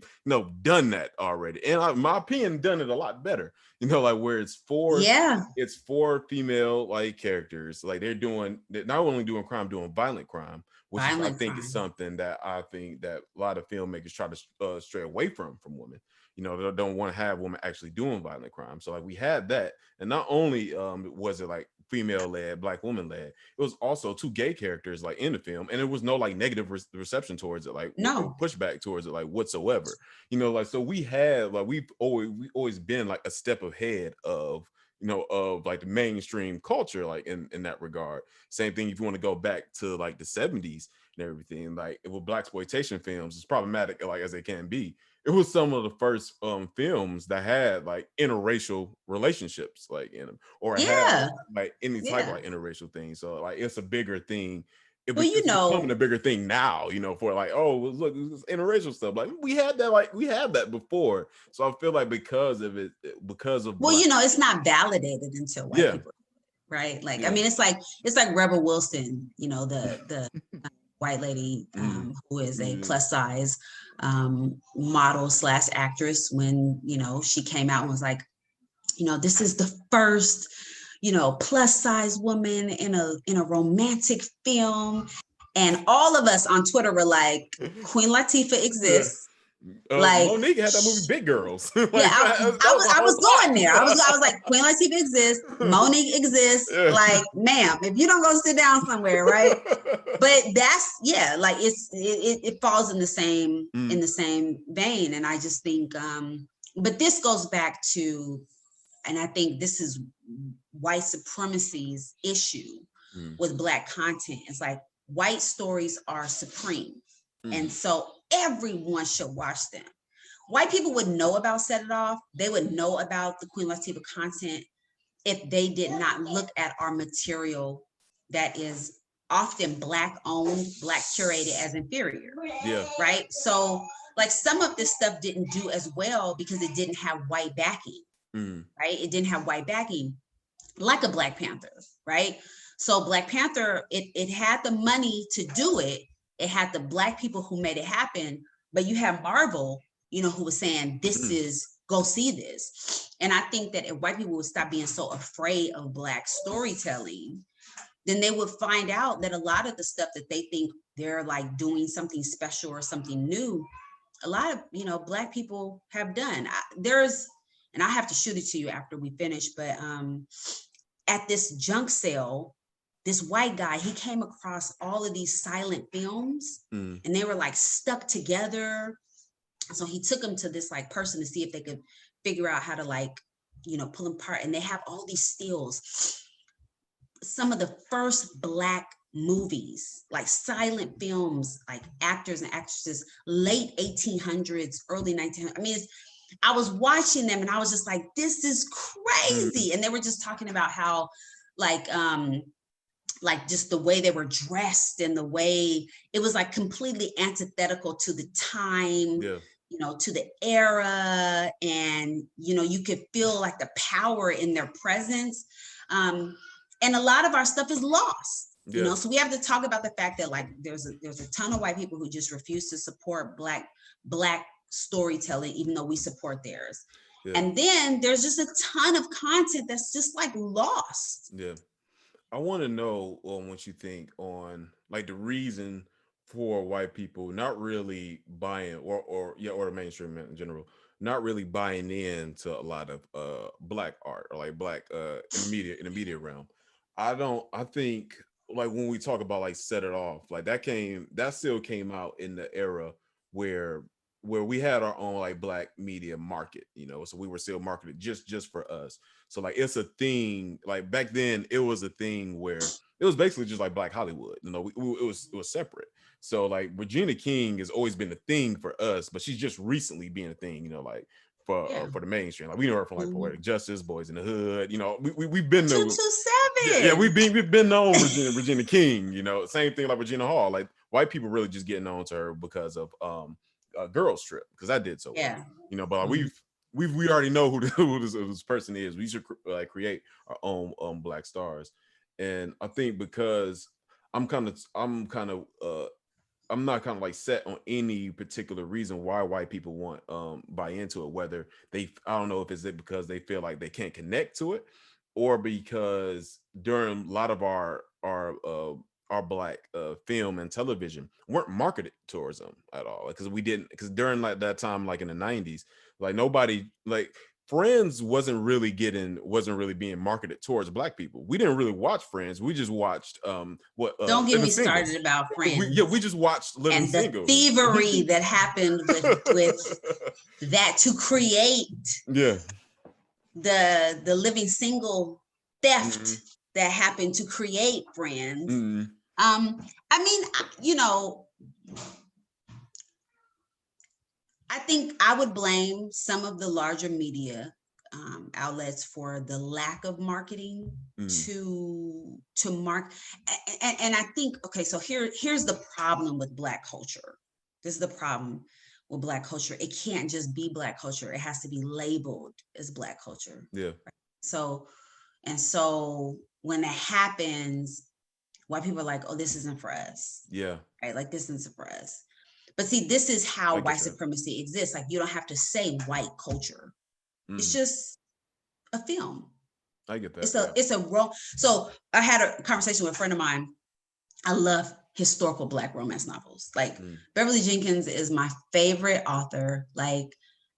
done that already. And in my opinion, done it a lot better. Like where it's four female like characters. Like they're not only doing crime, doing violent crime, which I think is something that I think that a lot of filmmakers try to stray away from women. They don't want to have women actually doing violent crime. So like we had that, and not only was it like female-led, Black woman-led, it was also 2 gay characters like in the film, and there was no like negative reception towards it, like no pushback towards it, like whatsoever. Like so we had like we've always been like a step ahead of of like the mainstream culture, like in that regard. Same thing if you want to go back to like the 70s and everything, like with blaxploitation films, as problematic like as they can be, it was some of the first films that had like interracial relationships like in them, or had like any type of like interracial thing. So like it's a bigger thing. It's becoming a bigger thing now, for like, oh, look, this interracial stuff. Like we had that before. So I feel like because of it's not validated until white people, right? Like, I mean, it's like Rebel Wilson, the white lady who is a plus size model / actress, when she came out and was like, this is the first plus size woman in a romantic film. And all of us on Twitter were like, Queen Latifah exists. Like Monique had that movie Big Girls. Like, yeah, that was the I whole was going there. I was plot. like, Queen Latifah exists, Monique exists. Yeah. Like, ma'am, if you don't go sit down somewhere, right? But that's like it falls in the same vein. And I just think but this goes back to, and I think this is white supremacy's issue with Black content. It's like white stories are supreme. And so everyone should watch them. White people would know about Set It Off. They would know about the Queen Latifah content if they did not look at our material that is often Black owned, Black curated as inferior. Yeah. Right. So like some of this stuff didn't do as well because it didn't have white backing. Right. It didn't have white backing like a Black Panther. Right. So Black Panther, it had the money to do it. It had the Black people who made it happen. But you have Marvel, who was saying, this is, go see this. And I think that if white people would stop being so afraid of Black storytelling, then they would find out that a lot of the stuff that they think they're like doing something special or something new, a lot of, Black people have done. And I have to shoot it to you after we finish, but at this junk sale, this white guy, he came across all of these silent films and they were like stuck together. So he took them to this like person to see if they could figure out how to like, pull them apart. And they have all these stills. Some of the first Black movies, like silent films, like actors and actresses, late 1800s, early 1900s. I mean, I was watching them and I was just like, this is crazy. And they were just talking about how like just the way they were dressed and the way it was like completely antithetical to the time, to the era. And, you could feel like the power in their presence. And a lot of our stuff is lost, so we have to talk about the fact that like there's a ton of white people who just refuse to support black storytelling, even though we support theirs. And then there's just a ton of content that's just like lost. I want to know what you think on like the reason for white people not really buying or the mainstream in general, not really buying into a lot of Black art or like Black in the media realm. I think like when we talk about like Set It Off, like that still came out in the era where we had our own like Black media market, so we were still marketed just for us. So like it's a thing, like back then it was a thing where it was basically just like Black Hollywood, it was separate. So like Regina King has always been a thing for us, but she's just recently being a thing, like for the mainstream. Like we know her from like Poetic Justice, Boys in the Hood, we've been 227. We've been known Regina King, same thing like Regina Hall. Like white people really just getting on to her because of Girls Trip, because I did so well, but like, we already know who this person is. We should like create our own Black stars. And I think because I'm not kind of like set on any particular reason why white people want buy into it, whether I don't know if it's because they feel like they can't connect to it, or because during a lot of our Black film and television weren't marketed towards them at all, because during like that time, like in the 90s, like nobody, like Friends wasn't really being marketed towards Black people. We didn't really watch Friends. We just watched don't get me started about Friends. We just watched Living Single. The thievery that happened with that to create the Living Single theft that happened to create Friends. I mean, I think I would blame some of the larger media outlets for the lack of marketing to mark. And I think, okay, so here's the problem with Black culture. This is the problem with Black culture. It can't just be Black culture. It has to be labeled as Black culture. Yeah. Right? So when that happens, white people are like, oh, this isn't for us. Yeah. Right? Like, this isn't for us. But see, this is how white supremacy exists. Like, you don't have to say white culture. It's just a film. I get that. It's a role. So I had a conversation with a friend of mine. I love historical Black romance novels. Like Beverly Jenkins is my favorite author. Like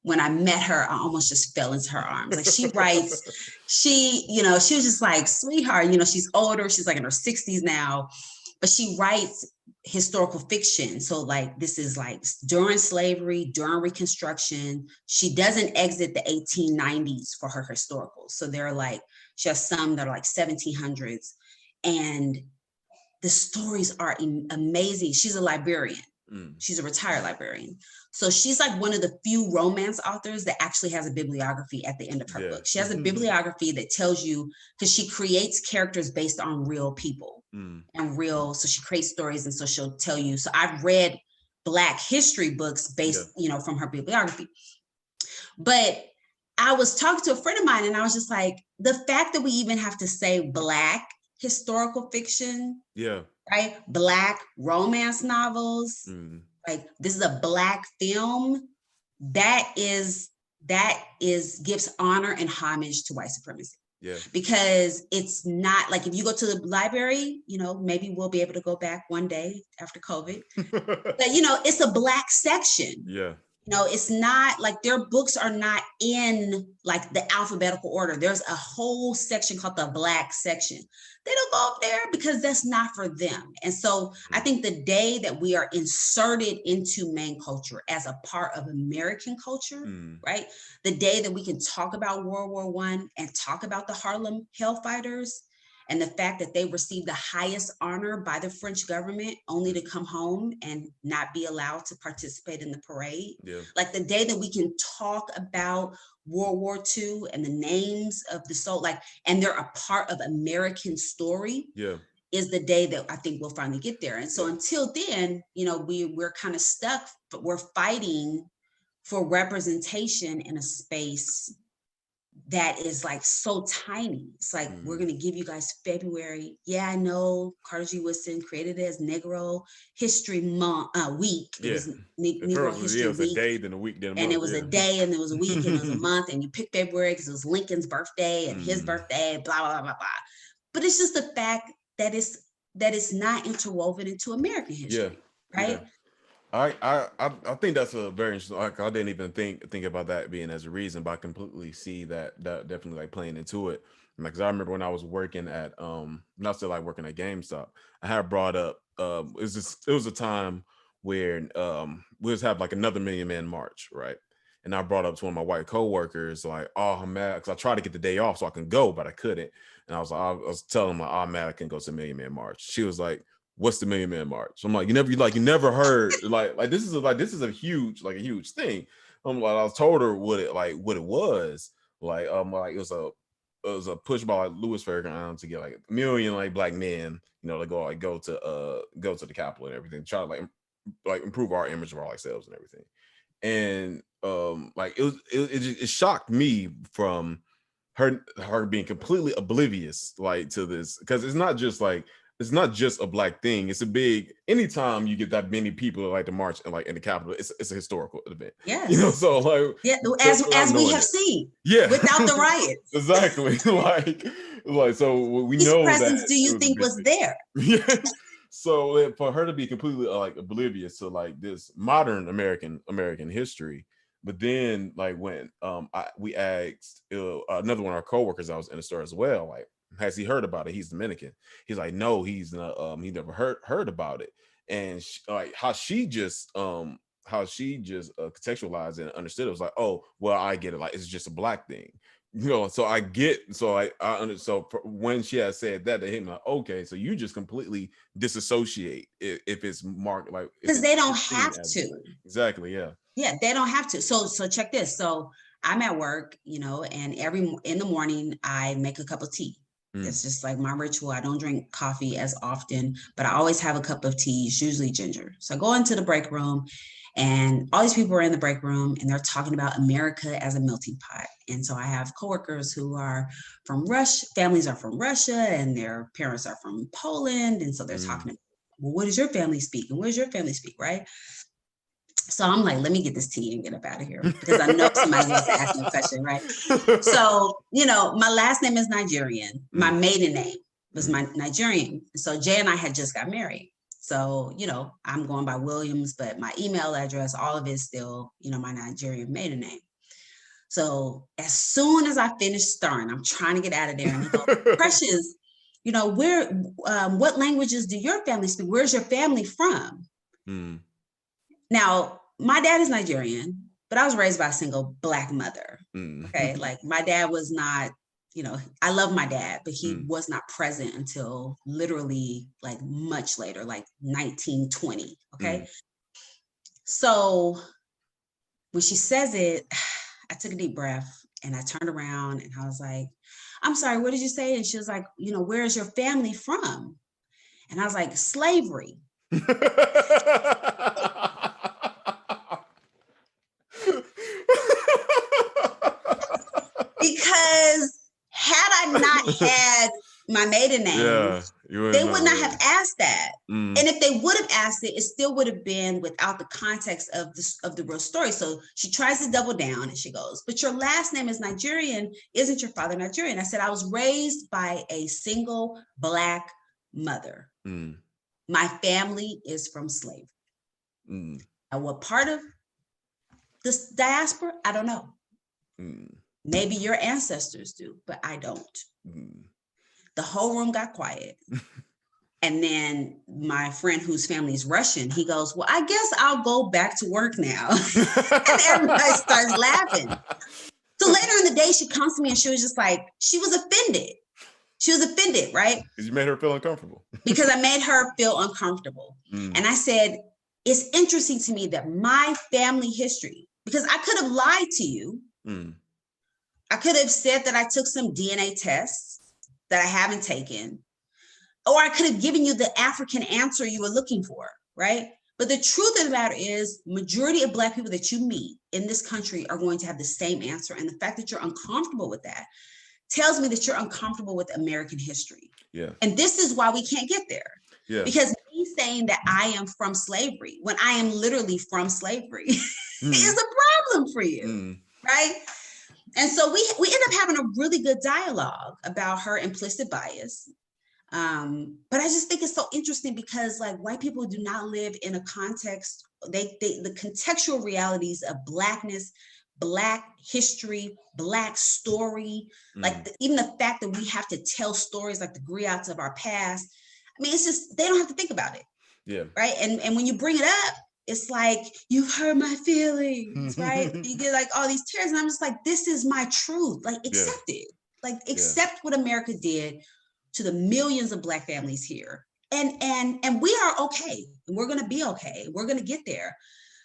when I met her, I almost just fell into her arms. Like she writes, she was just like, sweetheart, she's older. She's like in her 60s now, but she writes historical fiction. So like, this is like during slavery, during Reconstruction. She doesn't exit the 1890s for her historicals. So they're like, she has some that are like 1700s. And the stories are amazing. She's a librarian. She's a retired librarian. So she's like one of the few romance authors that actually has a bibliography at the end of her book. She has a bibliography that tells you, because she creates characters based on real people and real. So she creates stories, and so she'll tell you. So I've read Black history books based, from her bibliography. But I was talking to a friend of mine, and I was just like, the fact that we even have to say Black historical fiction, right? Black romance novels, like this is a Black film, that gives honor and homage to white supremacy. Because it's not like, if you go to the library, maybe we'll be able to go back one day after COVID, but it's a Black section. It's not like their books are not in like the alphabetical order. There's a whole section called the Black section. They don't go up there because that's not for them. And so I think the day that we are inserted into main culture as a part of American culture, right? The day that we can talk about World War I and talk about the Harlem Hellfighters, and the fact that they received the highest honor by the French government only to come home and not be allowed to participate in the parade. Like the day that we can talk about World War II and the names of the soldiers, and they're a part of American story, is the day that I think we'll finally get there. And so until then, we're kind of stuck, but we're fighting for representation in a space that is like so tiny. It's like, we're going to give you guys February. Yeah, I know Carter G. Woodson created it as Negro History Week. It was Negro History Week. It was a day, then a week, then a month. And it was a day, and it was a week, and it was a month, and you pick February because it was Lincoln's birthday and his birthday, blah, blah, blah, blah. But it's just the fact that it's not interwoven into American history, right? I think that's a very interesting. I didn't even think about that being as a reason, but I completely see that definitely like playing into it. Like, 'cause I remember when I was working at not still like working at GameStop, I had brought up it was a time where we was have like another Million Man March, right? And I brought up to one of my white coworkers like, oh, I'm mad because I tried to get the day off so I can go, but I couldn't. And I was telling them, I'm mad I can go to Million Man March. She was like, what's the Million Man March? I'm like, you never heard like this is a huge thing. I'm like, I told her what it was. Like it was a push by like Louis Farrakhan to get like a million like Black men, to go to the Capitol and everything, try to like improve our image of ourselves and everything. And like it shocked me from her being completely oblivious like to this, because it's not just a Black thing. It's a big, anytime you get that many people like to march and like in the Capitol, it's a historical event. Yes. So like, as we have seen. Without the riots. Exactly. like so we Whose know presence that do you think was there? So for her to be completely like oblivious to like this modern American history. But then like when we asked another one of our coworkers, I was in the store as well, like, has he heard about it? He's Dominican. He's like, no, he's not. He never heard about it. And like how she just contextualized it and understood it was like, oh, well, I get it. Like it's just a Black thing, So I get. So I understand. So when she had said that, they hit me like, okay, so you just completely disassociate if it's marked like, because they don't have to. Exactly. Yeah. Yeah, they don't have to. So check this. So I'm at work, and in the morning I make a cup of tea. It's just like my ritual. I don't drink coffee as often, but I always have a cup of tea, usually ginger. So I go into the break room, and all these people are in the break room, and they're talking about America as a melting pot. And so I have coworkers who are from Russia, families are from Russia, and their parents are from Poland. And so they're talking about, well, what does your family speak? And where does your family speak, right? So I'm like, let me get this tea and get up out of here, because I know somebody wants to ask me a question, right? So, my last name is Nigerian. My maiden name was my Nigerian. So Jay and I had just got married. So, I'm going by Williams, but my email address, all of it is still, my Nigerian maiden name. So as soon as I finish stirring, I'm trying to get out of there. And he goes, Precious, what languages do your family speak? Where's your family from? Now, my dad is Nigerian, but I was raised by a single Black mother. Okay. Like my dad was not, I love my dad, but he was not present until literally like much later, like 1920. Okay. So when she says it, I took a deep breath and I turned around and I was like, I'm sorry, what did you say? And she was like, where is your family from? And I was like, slavery. Because had I not had my maiden name, they would not have asked that. And if they would have asked it, it still would have been without the context of the real story. So she tries to double down and she goes, but your last name is Nigerian. Isn't your father Nigerian? I said, I was raised by a single Black mother. My family is from slavery. And what part of this diaspora? I don't know. Maybe your ancestors do, but I don't. The whole room got quiet. And then my friend whose family is Russian, he goes, well, I guess I'll go back to work now. And everybody starts laughing. So later in the day, she comes to me and she was just like, she was offended. She was offended, right? Because you made her feel uncomfortable. Because I made her feel uncomfortable. And I said, it's interesting to me that my family history, because I could have lied to you. I could have said that I took some DNA tests that I haven't taken, or I could have given you the African answer you were looking for, right? But the truth of the matter is, majority of Black people that you meet in this country are going to have the same answer. And the fact that you're uncomfortable with that tells me that you're uncomfortable with American history. Yeah. And this is why we can't get there. Yeah. Because me saying that I am from slavery, when I am literally from slavery, is a problem for you, right? And so we end up having a really good dialogue about her implicit bias. But I just think it's so interesting because like white people do not live in a context, the contextual realities of Blackness, Black history, Black story, like even the fact that we have to tell stories like the griots of our past. I mean, it's just, they don't have to think about it. Yeah. Right. And when you bring it up, it's like, you've hurt my feelings, right? You get like all these tears. And I'm just like, this is my truth. Like, accept it. Like, accept what America did to the millions of Black families here. And we are okay. We're going to be okay. We're going to get there.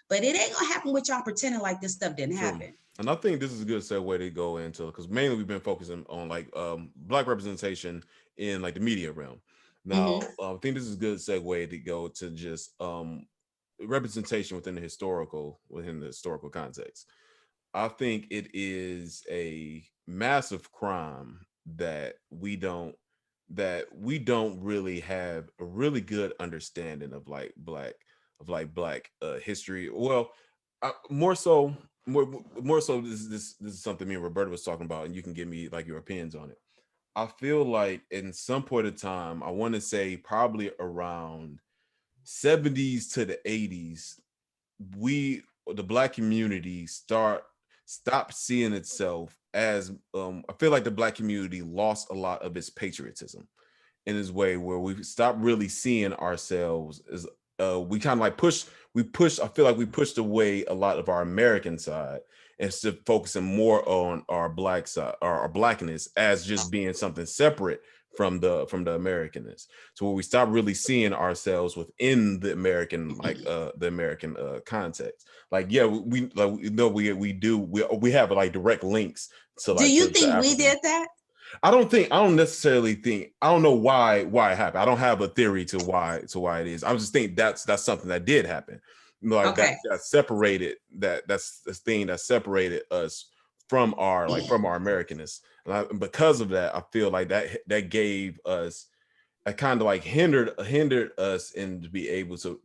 But it ain't going to happen with y'all pretending like this stuff didn't happen. And I think this is a good segue to go into, because mainly we've been focusing on like Black representation in like the media realm. Now, I think this is a good segue to go to just representation within the historical context. I think it is a massive crime that we don't really have a really good understanding of like Black history. Well, more so this is something me and Roberta was talking about, and you can give me like your opinions on it. I feel like in some point of time, I want to say probably around 70s to the 80s, the Black community stopped seeing itself as I feel like the Black community lost a lot of its patriotism in this way, where we stopped really seeing ourselves as we kind of like I feel like we pushed away a lot of our American side instead of focusing more on our Black side, our Blackness, as just being something separate from the Americanness. So where we stop really seeing ourselves within the American, like the American context. Like, yeah, we have like direct links to like. Do you think we did that? I don't necessarily think, I don't know why it happened. I don't have a theory to why it is. I just think that's something that did happen. Like that separated, that's the thing that separated us from our Americanness. And because of that, I feel like that gave us a kind of like hindered us in to be able to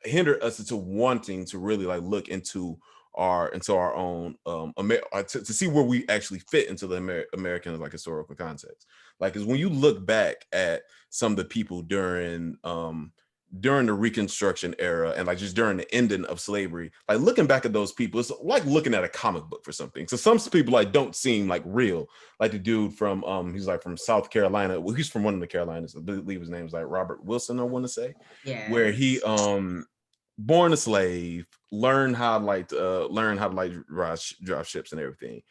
hinder us into wanting to really like look into our own to see where we actually fit into the American like historical context. Like, because when you look back at some of the people during during the Reconstruction era and like just during the ending of slavery, like looking back at those people, it's like looking at a comic book for something. So some people like don't seem like real, like the dude from he's like from South Carolina. Well, he's from one of the Carolinas. I believe his name is like Robert Wilson, I want to say. Yeah. Where he born a slave, learn how to drive ships and everything.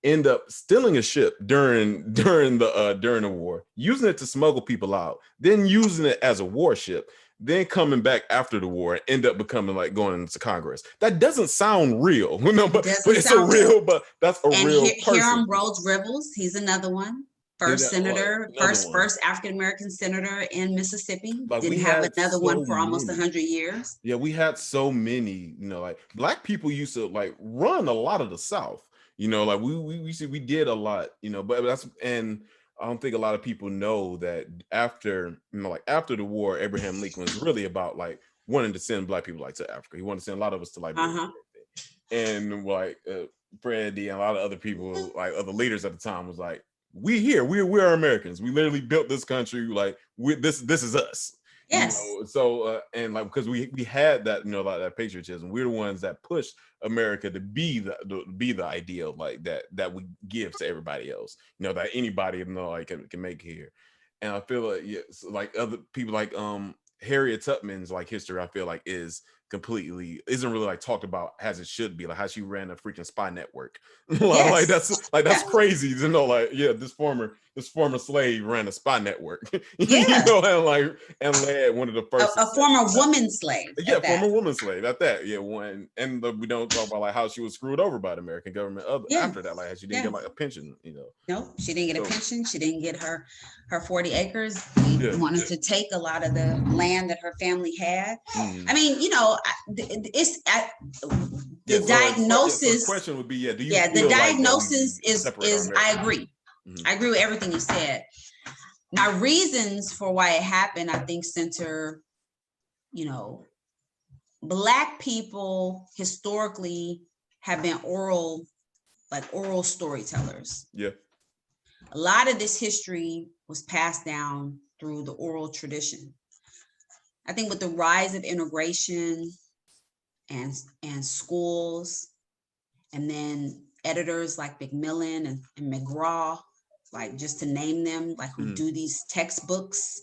End up stealing a ship during the war, using it to smuggle people out, then using it as a warship, then coming back after the war and end up becoming like going into Congress. That doesn't sound real, but it's a real, but that's a real person. Hiram Rhodes Rivers, he's another one. First senator, first African-American senator in Mississippi. Like didn't have another one for almost 100 years. Yeah, we had so many, like Black people used to like run a lot of the South. Like we did a lot, but that's, and I don't think a lot of people know that after the war, Abraham Lincoln was really about like wanting to send Black people like to Africa. He wanted to send a lot of us to Liberia. And like Freddie and a lot of other people, like other leaders at the time, was like, we're Americans. We literally built this country. Like this is us. Yes. So and like because we had that like that patriotism, we're the ones that pushed America to be the ideal like that we give to everybody else. That anybody like can make here. And I feel like like other people like Harriet Tubman's like history, I feel like isn't really like talked about as it should be, like how she ran a freaking spy network. Like that's crazy to know. Like this former slave ran a spy network. And led one of the first a former woman slave. Former woman slave at that. And we don't talk about like how she was screwed over by the American government after that, like she didn't get like a pension. No, she didn't get a pension. She didn't get her 40 acres. We wanted to take a lot of the land that her family had. I mean, it's the diagnosis. The question would be, do you? The diagnosis is. I agree. I agree with everything you said. My reasons for why it happened, I think, center, Black people historically have been oral storytellers. Yeah. A lot of this history was passed down through the oral tradition. I think with the rise of integration and schools, and then editors like Macmillan and McGraw, like just to name them, like who do these textbooks,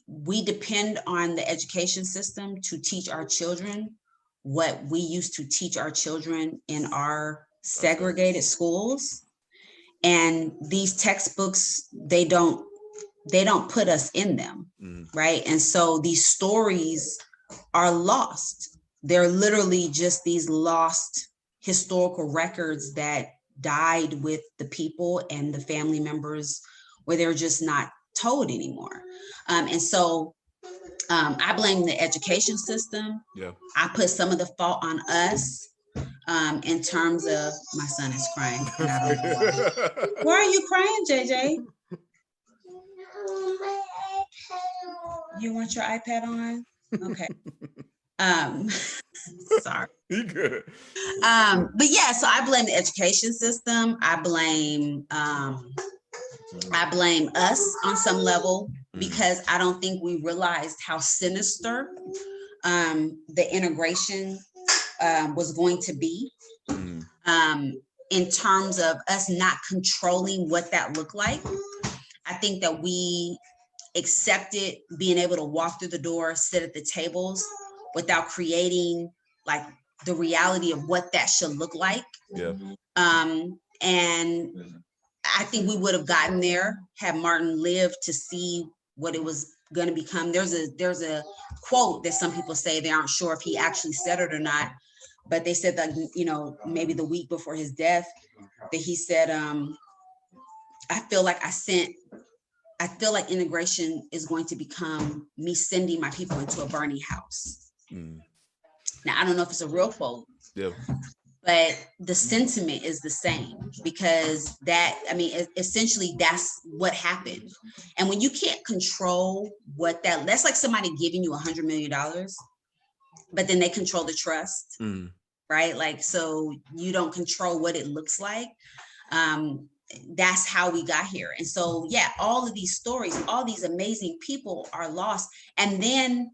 we depend on the education system to teach our children what we used to teach our children in our segregated schools. And these textbooks, they don't put us in them, right? And so these stories are lost. They're literally just these lost historical records that died with the people and the family members, where they're just not told anymore. And so I blame the education system. Yeah. I put some of the fault on us in terms of, my son is crying. Why are you crying, JJ? You want your iPad on? Okay. Sorry. You good. But yeah, so I blame the education system. I blame us on some level, because I don't think we realized how sinister the integration was going to be, in terms of us not controlling what that looked like. I think that we accepted being able to walk through the door, sit at the tables, without creating like the reality of what that should look like. Yeah. And I think we would have gotten there had Martin lived to see what it was going to become. There's a quote that some people say, they aren't sure if he actually said it or not, but they said that, maybe the week before his death, that he said, I feel like integration is going to become me sending my people into a burning house. Now, I don't know if it's a real quote, but the sentiment is the same, because essentially that's what happened. And when you can't control that's like somebody giving you $100 million, but then they control the trust, right? Like, so you don't control what it looks like. that's how we got here. And so, yeah, all of these stories, all these amazing people are lost. And then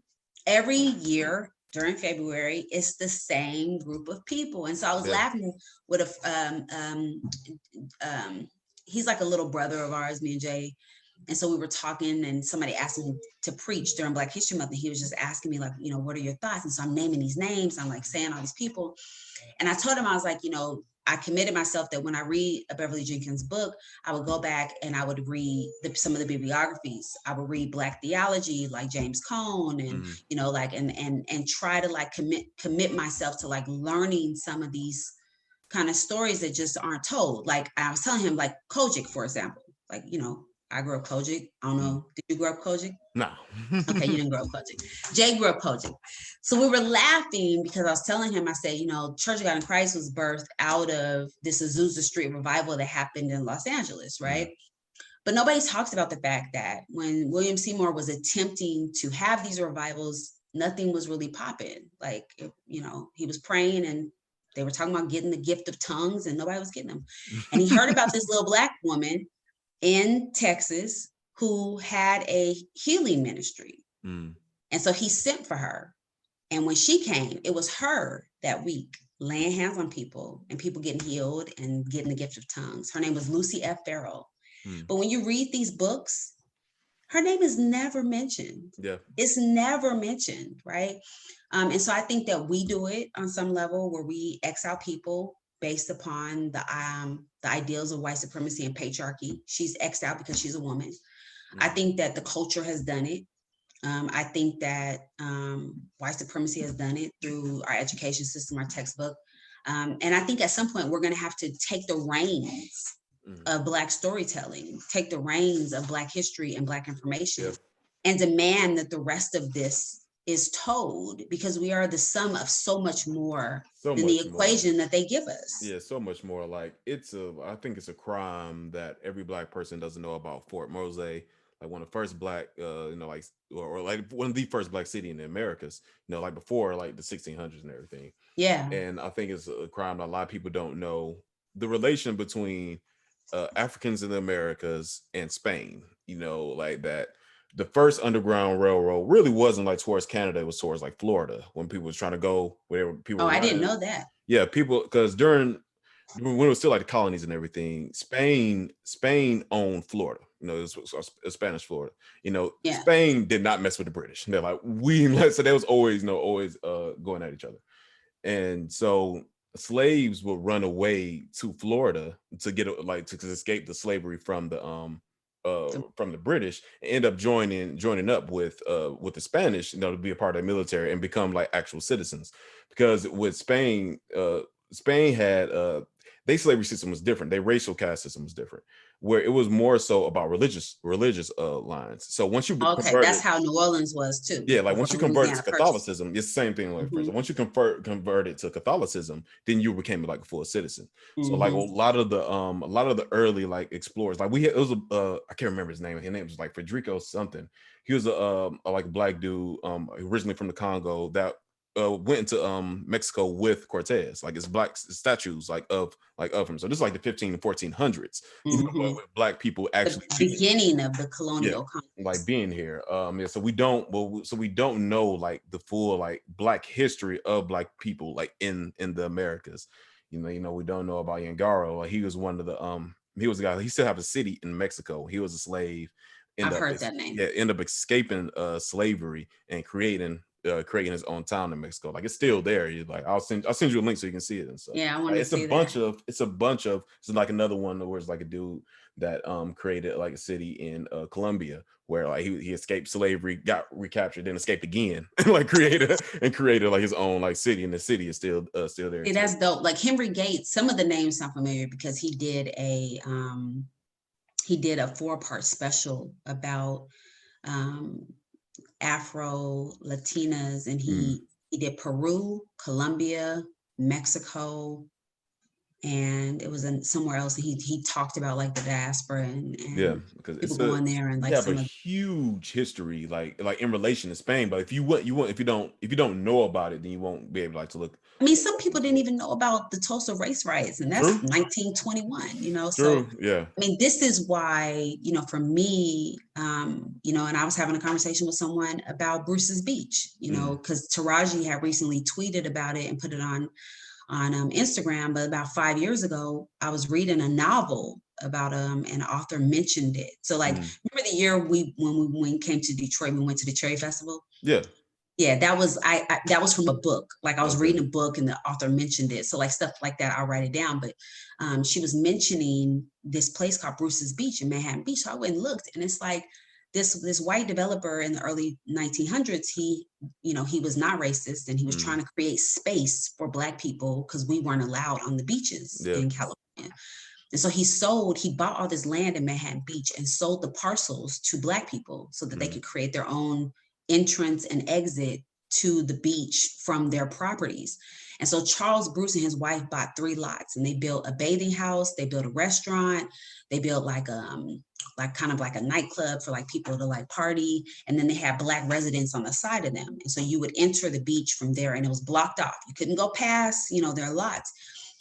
every year during February, it's the same group of people. And so I was laughing with he's like a little brother of ours, me and Jay. And so we were talking, and somebody asked me to preach during Black History Month. And he was just asking me, like, what are your thoughts? And so I'm naming these names. I'm like saying all these people. And I told him, I was like, I committed myself that when I read a Beverly Jenkins book, I would go back and I would read some of the bibliographies. I would read Black theology, like James Cone, and and try to like commit myself to like learning some of these kind of stories that just aren't told. Like I was telling him, like Kojic, for example, like I grew up Kojic. I don't know. Did you grow up Kojic? No. Okay, you didn't grow up Kojic. Jay grew up Kojic. So we were laughing because I was telling him, I said, Church of God in Christ was birthed out of this Azusa Street revival that happened in Los Angeles, right? But nobody talks about the fact that when William Seymour was attempting to have these revivals, nothing was really popping. Like, he was praying and they were talking about getting the gift of tongues and nobody was getting them. And he heard about this little Black woman in Texas who had a healing ministry. And so he sent for her. And when she came, it was her that week laying hands on people and people getting healed and getting the gift of tongues. Her name was Lucy F. Farrell. But when you read these books, her name is never mentioned. Yeah. It's never mentioned, right? And so I think that we do it on some level where we X out people based upon the ideals of white supremacy and patriarchy. She's X'd out because she's a woman. I think that the culture has done it. I think that white supremacy has done it through our education system, our textbook. And I think at some point we're going to have to take the reins of Black storytelling, take the reins of Black history and Black information, and demand that the rest of this is told, because we are the sum of so much more than the equation that they give us. Yeah, so much more. Like I think it's a crime that every Black person doesn't know about Fort Mose, like one of the first Black, or like one of the first Black city in the Americas, like before like the 1600s and everything. Yeah. And I think it's a crime that a lot of people don't know the relation between Africans in the Americas and Spain, like that. The first underground railroad really wasn't like towards Canada, it was towards like Florida when people was trying to go where people. Oh, I didn't know that. Yeah, people, because when it was still like the colonies and everything, Spain owned Florida. It was Spanish Florida. Spain did not mess with the British. They're like, so there was always going at each other. And so slaves would run away to Florida to get to escape the slavery from the British, and end up joining up with the Spanish, to be a part of the military and become like actual citizens. Because with Spain, Spain had their slavery system was different. Their racial caste system was different, where it was more so about religious lines. So once you that's how New Orleans was too. Yeah, like once you convert it to Catholicism, it's the same thing. Like so once you convert it to Catholicism, then you became like a full citizen. So like a lot of the early like explorers, like I can't remember his name. His name was like Federico something. He was a like a Black dude, originally from the Congo, that went into Mexico with Cortez. Like it's Black statues of him. So this is like the 15 and 1400s, with Black people actually the beginning of the colonial like being here. So we don't know like the full like Black history of Black people like in the Americas. We don't know about Yangaro. Like he was one of the he was a guy. He still have a city in Mexico. He was a slave. I've heard that name. Yeah, end up escaping slavery and creating his own town in Mexico. Like it's still there. You're like, I'll send you a link so you can see it and stuff. Yeah, I want to see that. It's like another one where it's like a dude that created like a city in Colombia where like he escaped slavery, got recaptured, then escaped again, and like created like his own like city, and the city is still there. Yeah, that's dope. Like Henry Gates, some of the names sound familiar because he did a 4-part special about Afro Latinas, and he did Peru, Colombia, Mexico, and it was in somewhere else. And he talked about like the diaspora Yeah, and because people it's a going there and you like have a some of. huge history, like in relation to Spain. But if you want if you don't know about it, then you won't be able like to look. I mean, some people didn't even know about the Tulsa race riots, and that's True, 1921, So, true, yeah. I mean, this is why, for me, and I was having a conversation with someone about Bruce's Beach, because Taraji had recently tweeted about it and put it on Instagram. But about 5 years ago, I was reading a novel about an author mentioned it. So, like, remember the year when we came to Detroit, we went to the Cherry Festival. Yeah. Yeah, that was that was from a book. Like I was Okay. reading a book and the author mentioned it. So like stuff like that, I'll write it down. But she was mentioning this place called Bruce's Beach in Manhattan Beach. So I went and looked, and it's like this white developer in the early 1900s. He was not racist, and he was trying to create space for Black people because we weren't allowed on the beaches in California. And so he bought all this land in Manhattan Beach and sold the parcels to Black people so that they could create their own entrance and exit to the beach from their properties. And so Charles Bruce and his wife bought 3 lots, and they built a bathing house, they built a restaurant, they built like kind of like a nightclub for like people to like party. And then they had Black residents on the side of them. And so you would enter the beach from there, and it was blocked off. You couldn't go past, their lots.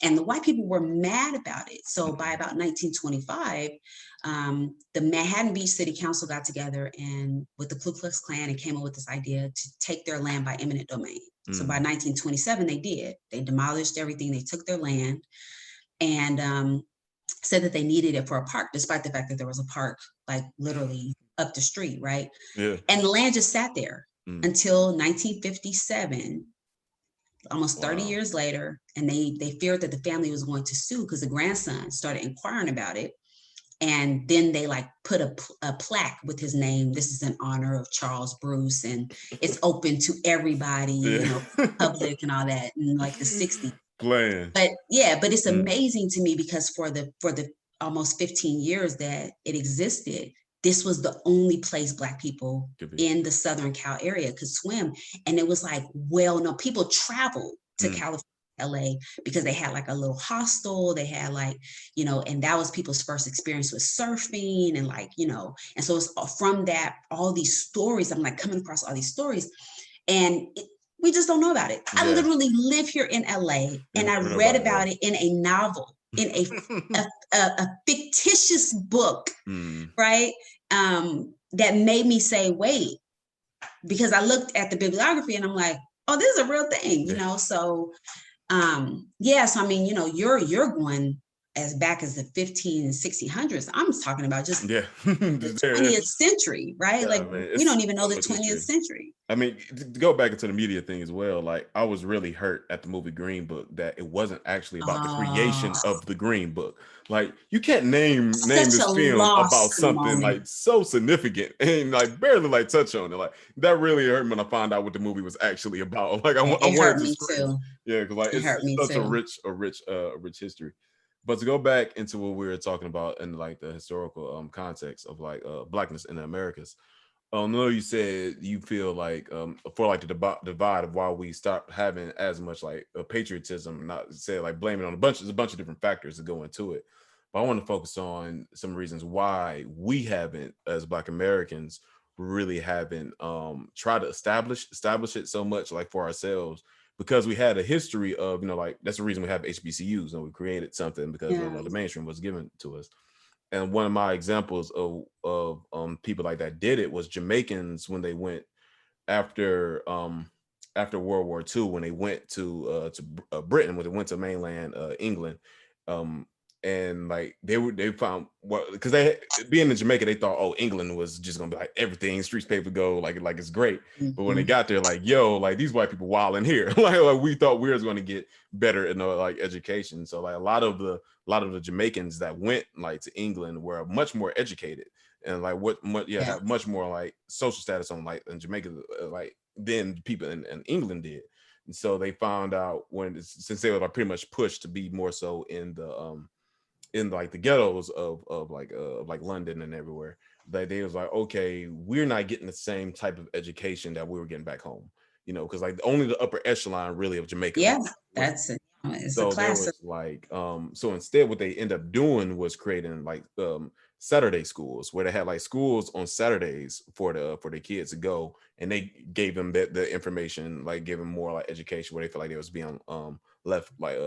And the white people were mad about it. So by about 1925, the Manhattan Beach City Council got together and with the Ku Klux Klan and came up with this idea to take their land by eminent domain. So by 1927, they did. They demolished everything. They took their land and said that they needed it for a park, despite the fact that there was a park like literally up the street, right? Yeah. And the land just sat there until 1957. Almost 30 years later, and they feared that the family was going to sue because the grandson started inquiring about it. And then they like put a plaque with his name. This is in honor of Charles Bruce, and it's open to everybody, public and all that, in like the 60s. But it's amazing to me because for the almost 15 years that it existed, this was the only place Black people in the Southern Cal area could swim. And it was like, people traveled to California, LA, because they had like a little hostel. They had like, and that was people's first experience with surfing and like, and so it's from that, all these stories, I'm like coming across all these stories, and we just don't know about it. I literally live here in LA, and I read about it in a novel, in a fictitious book, right? That made me say, wait, because I looked at the bibliography and I'm like, oh, this is a real thing, So, so I mean, you're going as back as the 15 and 1600s. I'm talking about just the 20th century, right? Like we don't even know the 20th century. I mean, to go back into the media thing as well, like I was really hurt at the movie Green Book that it wasn't actually about the creation of the Green Book. Like you can't name this film about something like so significant and like barely like touch on it. Like that really hurt me when I found out what the movie was actually about. Like I wanted to scream. Yeah, because like it's such a rich history. But to go back into what we were talking about in like the historical context of like Blackness in the Americas, I know you said you feel like for like the divide of why we stopped having as much like patriotism, not say like blaming on there's a bunch of different factors that go into it. But I want to focus on some reasons why we haven't, as Black Americans, really haven't tried to establish it so much like for ourselves, because we had a history of, like that's the reason we have HBCUs and we created something because the mainstream was given to us. And one of my examples of people like that did it was Jamaicans when they went after World War II, when they went to Britain, when they went to mainland England, and like they found because they being in Jamaica, they thought, oh, England was just gonna be like everything, streets paper go, like it's great. But when they got there, like, yo, like these white people wild in here. like we thought we was going to get better in like education. So like a lot of the Jamaicans that went like to England were much more educated and like have much more like social status on like in Jamaica like than people in England did. And so they found out since they were like pretty much pushed to be more so in like the ghettos of like London and everywhere, that they was like, okay, we're not getting the same type of education that we were getting back home, because like only the upper echelon really of Jamaica. Yeah, that's it. It's a So there class. was like so instead what they end up doing was creating like Saturday schools where they had like schools on Saturdays for the kids to go, and they gave them the information, like gave them more like education where they feel like they was being left like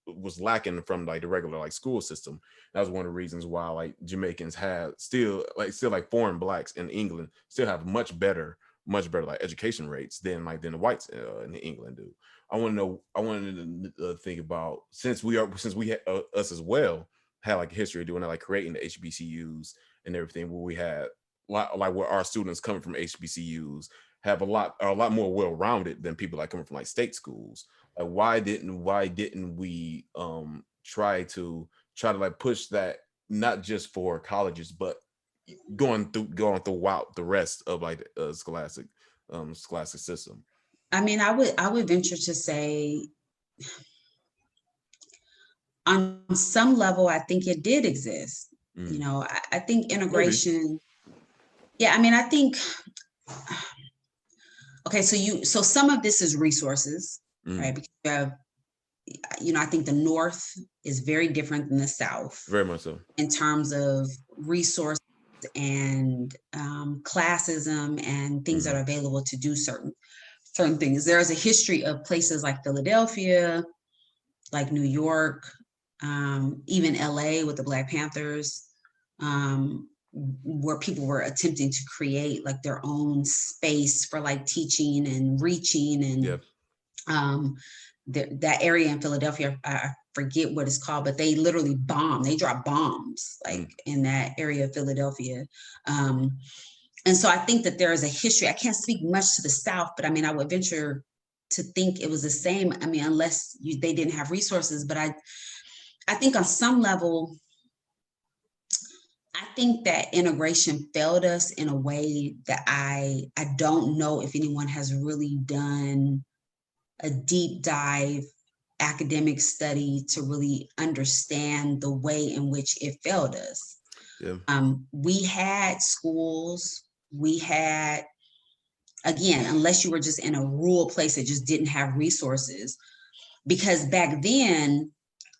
was lacking from like the regular like school system. That was one of the reasons why like Jamaicans had still like foreign blacks in England still have much better like education rates than the whites in England do. I wanted to think about, since we had us as well had like a history of doing that, like creating the HBCUs and everything, where we had like where our students coming from HBCUs have are a lot more well-rounded than people like coming from like state schools. Like why didn't we try to like push that, not just for colleges but going throughout the rest of like the scholastic system. I mean, I would venture to say on some level, I think it did exist. You know, I think Maybe. integration. Yeah, I mean, I think okay, so some of this is resources, right? Because you have, I think the North is very different than the South Very much so. in terms of resources and classism and things that are available to do certain things. There's a history of places like Philadelphia, like New York, even LA with the Black Panthers, where people were attempting to create like their own space for like teaching and reaching, and that area in Philadelphia, I forget what it's called, but they literally dropped bombs like in that area of Philadelphia. And so I think that there is a history. I can't speak much to the South, but I mean, I would venture to think it was the same. I mean, unless they didn't have resources, but I think on some level, I think that integration failed us in a way that I don't know if anyone has really done a deep dive academic study to really understand the way in which it failed us. We had schools, we had, again, unless you were just in a rural place that just didn't have resources, because back then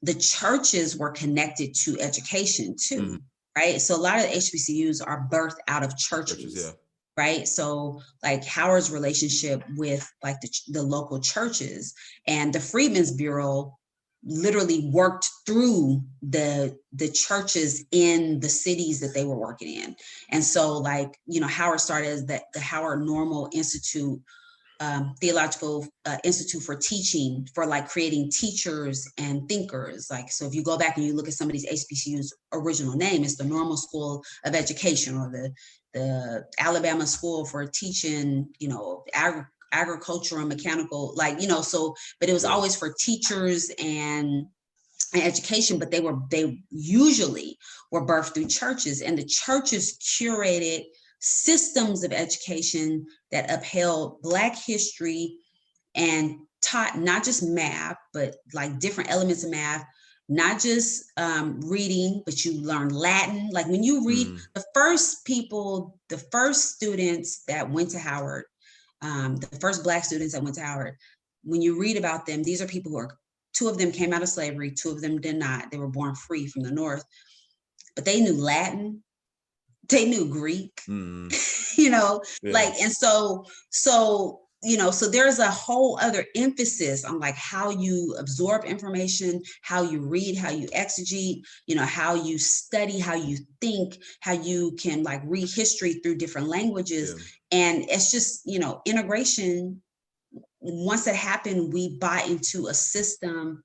the churches were connected to education too, right? So a lot of the HBCUs are birthed out of churches, right? So like Howard's relationship with like the local churches, and the Freedmen's Bureau literally worked through the churches in the cities that they were working in. And so like, Howard started as the Howard Normal Institute, theological institute for teaching, for like creating teachers and thinkers. Like, so if you go back and you look at some of these HBCUs original name, it's the Normal School of Education, or the Alabama School for Teaching, agriculture and mechanical, like, so, but it was always for teachers and education, but they usually were birthed through churches, and the churches curated systems of education that upheld Black history and taught not just math, but like different elements of math, not just reading, but you learn Latin. Like when you read, the first students that went to Howard, the first Black students that went to Howard, when you read about them, these are people who two of them came out of slavery, two of them did not. They were born free from the North, but they knew Latin, they knew Greek, like, and so there's a whole other emphasis on like how you absorb information, how you read, how you exegete, how you study, how you think, how you can like read history through different languages. And it's just, integration, once it happened, we bought into a system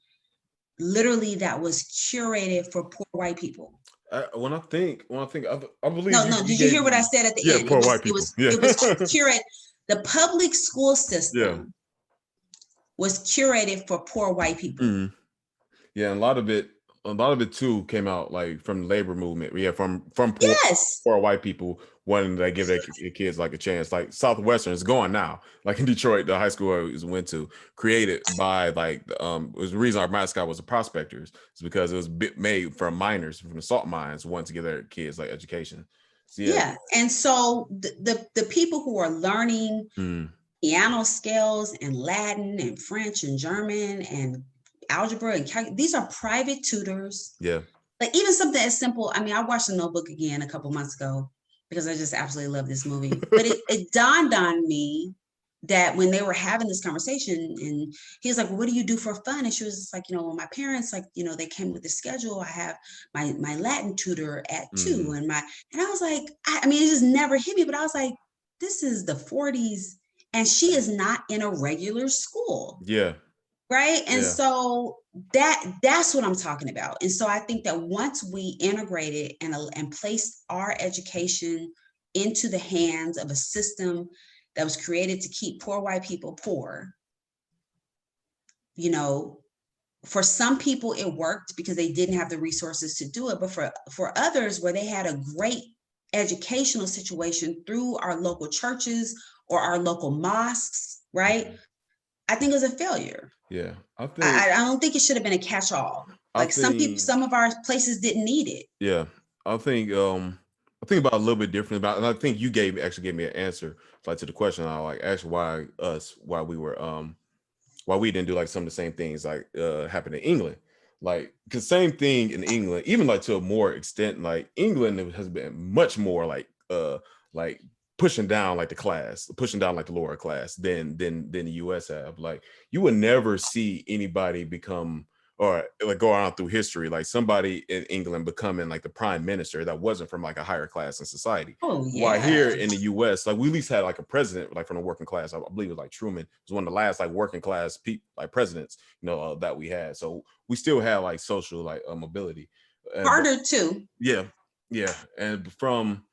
literally that was curated for poor white people. When I think, I believe. No. Did you hear what I said at the end? Poor white people. It was curated. The public school system was curated for poor white people. Yeah, and a lot of it too came out like from the labor movement. From poor white people wanting to give their kids like a chance. Like Southwestern is gone now. Like in Detroit, the high school I went to, created by like it was the reason our mascot was the Prospectors. It's because it was made for miners from the salt mines wanting to give their kids like education. So, and so the people who are learning piano scales and Latin and French and German and algebra and these are private tutors. Yeah. Like even something as simple. I mean, I watched The Notebook again a couple months ago because I just absolutely love this movie. But it dawned on me that when they were having this conversation, and he was like, well, what do you do for fun? And she was just like, well, my parents, like, they came with the schedule. I have my Latin tutor at 2 and I was like, I mean, it just never hit me, but I was like, this is the 40s and she is not in a regular school. Yeah. Right. And so that's what I'm talking about. And so I think that once we integrated and placed our education into the hands of a system that was created to keep poor white people poor, for some people it worked because they didn't have the resources to do it. But for others, where they had a great educational situation through our local churches or our local mosques, right? I think it was a failure. Yeah, I don't think it should have been a catch-all. Like some of our places didn't need it. Yeah, I think about it a little bit different and I think you actually gave me an answer like to the question. I like asked why we didn't do like some of the same things like happened in England. Like, because same thing in England, even like to a more extent, like England has been much more like pushing down like pushing down like the lower class than the US have. Like, you would never see anybody become or like go on through history like somebody in England becoming like the prime minister that wasn't from like a higher class in society. Oh yeah. While here in the US, like we at least had like a president like from the working class. I believe it was like Truman was one of the last like working class like presidents that we had. So we still had like social like mobility. Harder too. Yeah, and from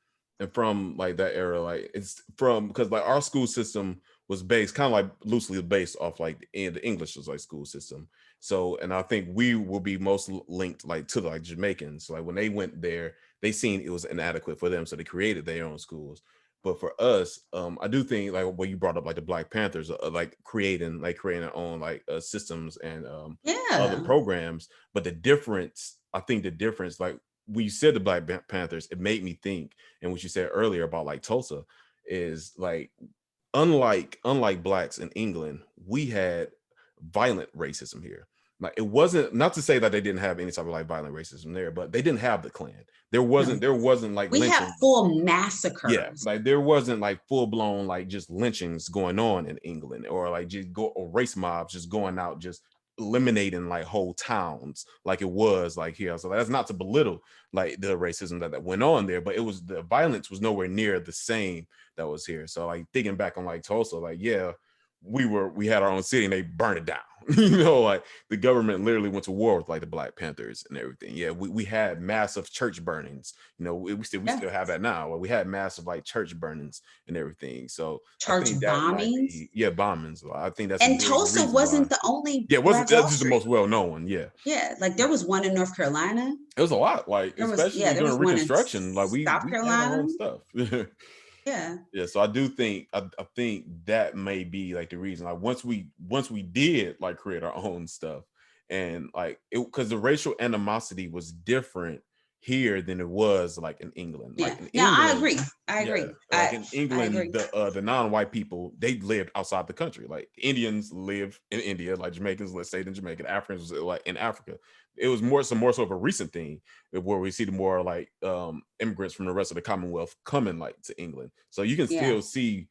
like that era, like it's from because like our school system was based kind of like loosely based off like the English was like school system. So, and I think we will be most linked like to like Jamaicans. So like when they went there, they seen it was inadequate for them, so they created their own schools. But for us, I do think like what you brought up, like the Black Panthers, like creating their own like systems and other programs. But I think the difference, like when you said the Black Panthers, it made me think, and what you said earlier about like Tulsa, is like unlike blacks in England, we had violent racism here. Like, it wasn't, not to say that they didn't have any type of like violent racism there, but they didn't have the Klan. There wasn't like we have full massacres. Yeah, like there wasn't like full blown like just lynchings going on in England, or like just or race mobs just going out just eliminating like whole towns like it was like here. So that's not to belittle like the racism that went on there, but it was, the violence was nowhere near the same that was here. So like thinking back on like Tulsa, like we had our own city and they burned it down. Like the government literally went to war with like the Black Panthers and everything. Yeah, we had massive church burnings. We still have that now. We had massive like church burnings and everything. So church bombings. Bombings. I think that's, and Tulsa wasn't the only. Yeah, that's just the most well known one. Yeah, like there was one in North Carolina. It was a lot, like especially during Reconstruction. Like we had our own stuff. Yeah, so I do think I think that may be like the reason. Like once we did like create our own stuff, and like it, because the racial animosity was different here than it was like in England. Yeah, like in England, I agree. Like in England, the non-white people, they lived outside the country. Like Indians live in India, like Jamaicans, let's say in Jamaica, Africans like in Africa. It was more so of a recent thing where we see the more like immigrants from the rest of the Commonwealth coming like to England. So you can still see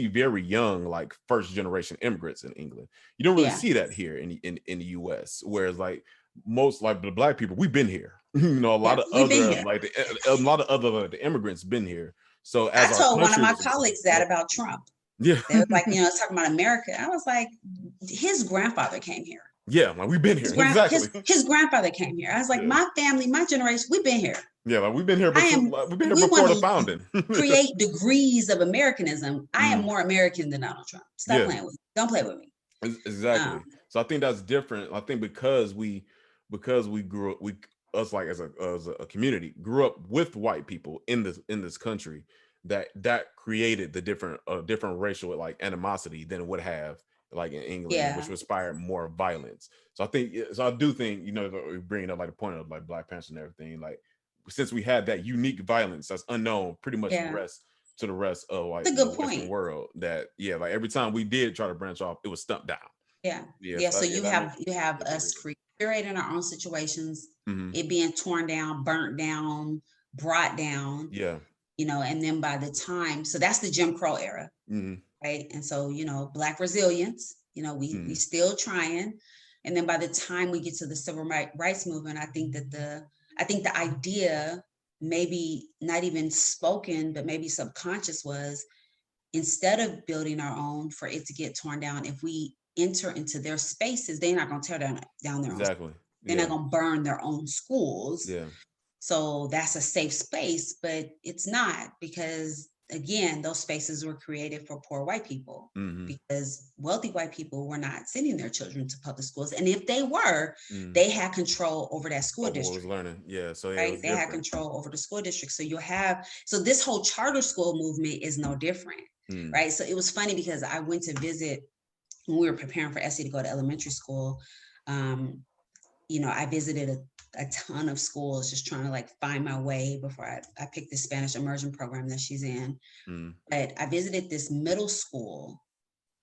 very young like first generation immigrants in England. You don't really see that here in the US, whereas like most like the Black people, we've been here. A lot of other the immigrants been here. So as I told one of my colleagues that about Trump. Yeah, they was like, talking about America. I was like, his grandfather came here. Yeah, like we've been here. Exactly. His grandfather came here. I was like, my family, my generation, we've been here. Yeah, like we've been here before. We've been here before the founding. Create degrees of Americanism. I am more American than Donald Trump. Stop playing with me. Don't play with me. Exactly. So I think that's different. I think because we grew up, us like as a community grew up with white people in this country, that created the different racial like animosity than it would have like in England, which inspired more violence. So I do think bringing up like the point of like Black Panthers and everything, like since we had that unique violence that's unknown pretty much to the rest of like the Western world, that like every time we did try to branch off, it was stumped down. Yeah. So you have us curating our own situations, it being torn down, burnt down, brought down. Yeah. And then by the time, so that's the Jim Crow era, right? And so Black resilience, we still trying. And then by the time we get to the civil rights movement, I think the idea, maybe not even spoken, but maybe subconscious, was instead of building our own, for it to get torn down, if we enter into their spaces, they're not going to tear down their own. They're not going to burn their own schools. Yeah. So that's a safe space, but it's not, because again, those spaces were created for poor white people, because wealthy white people were not sending their children to public schools. And if they were, they had control over that school district. Was learning. Yeah. So right? They had control over the school district. So this whole charter school movement is no different. Right. So it was funny because I went to visit when we were preparing for Essie to go to elementary school. I visited a ton of schools, just trying to find my way before I picked the Spanish immersion program that she's in. But I visited this middle school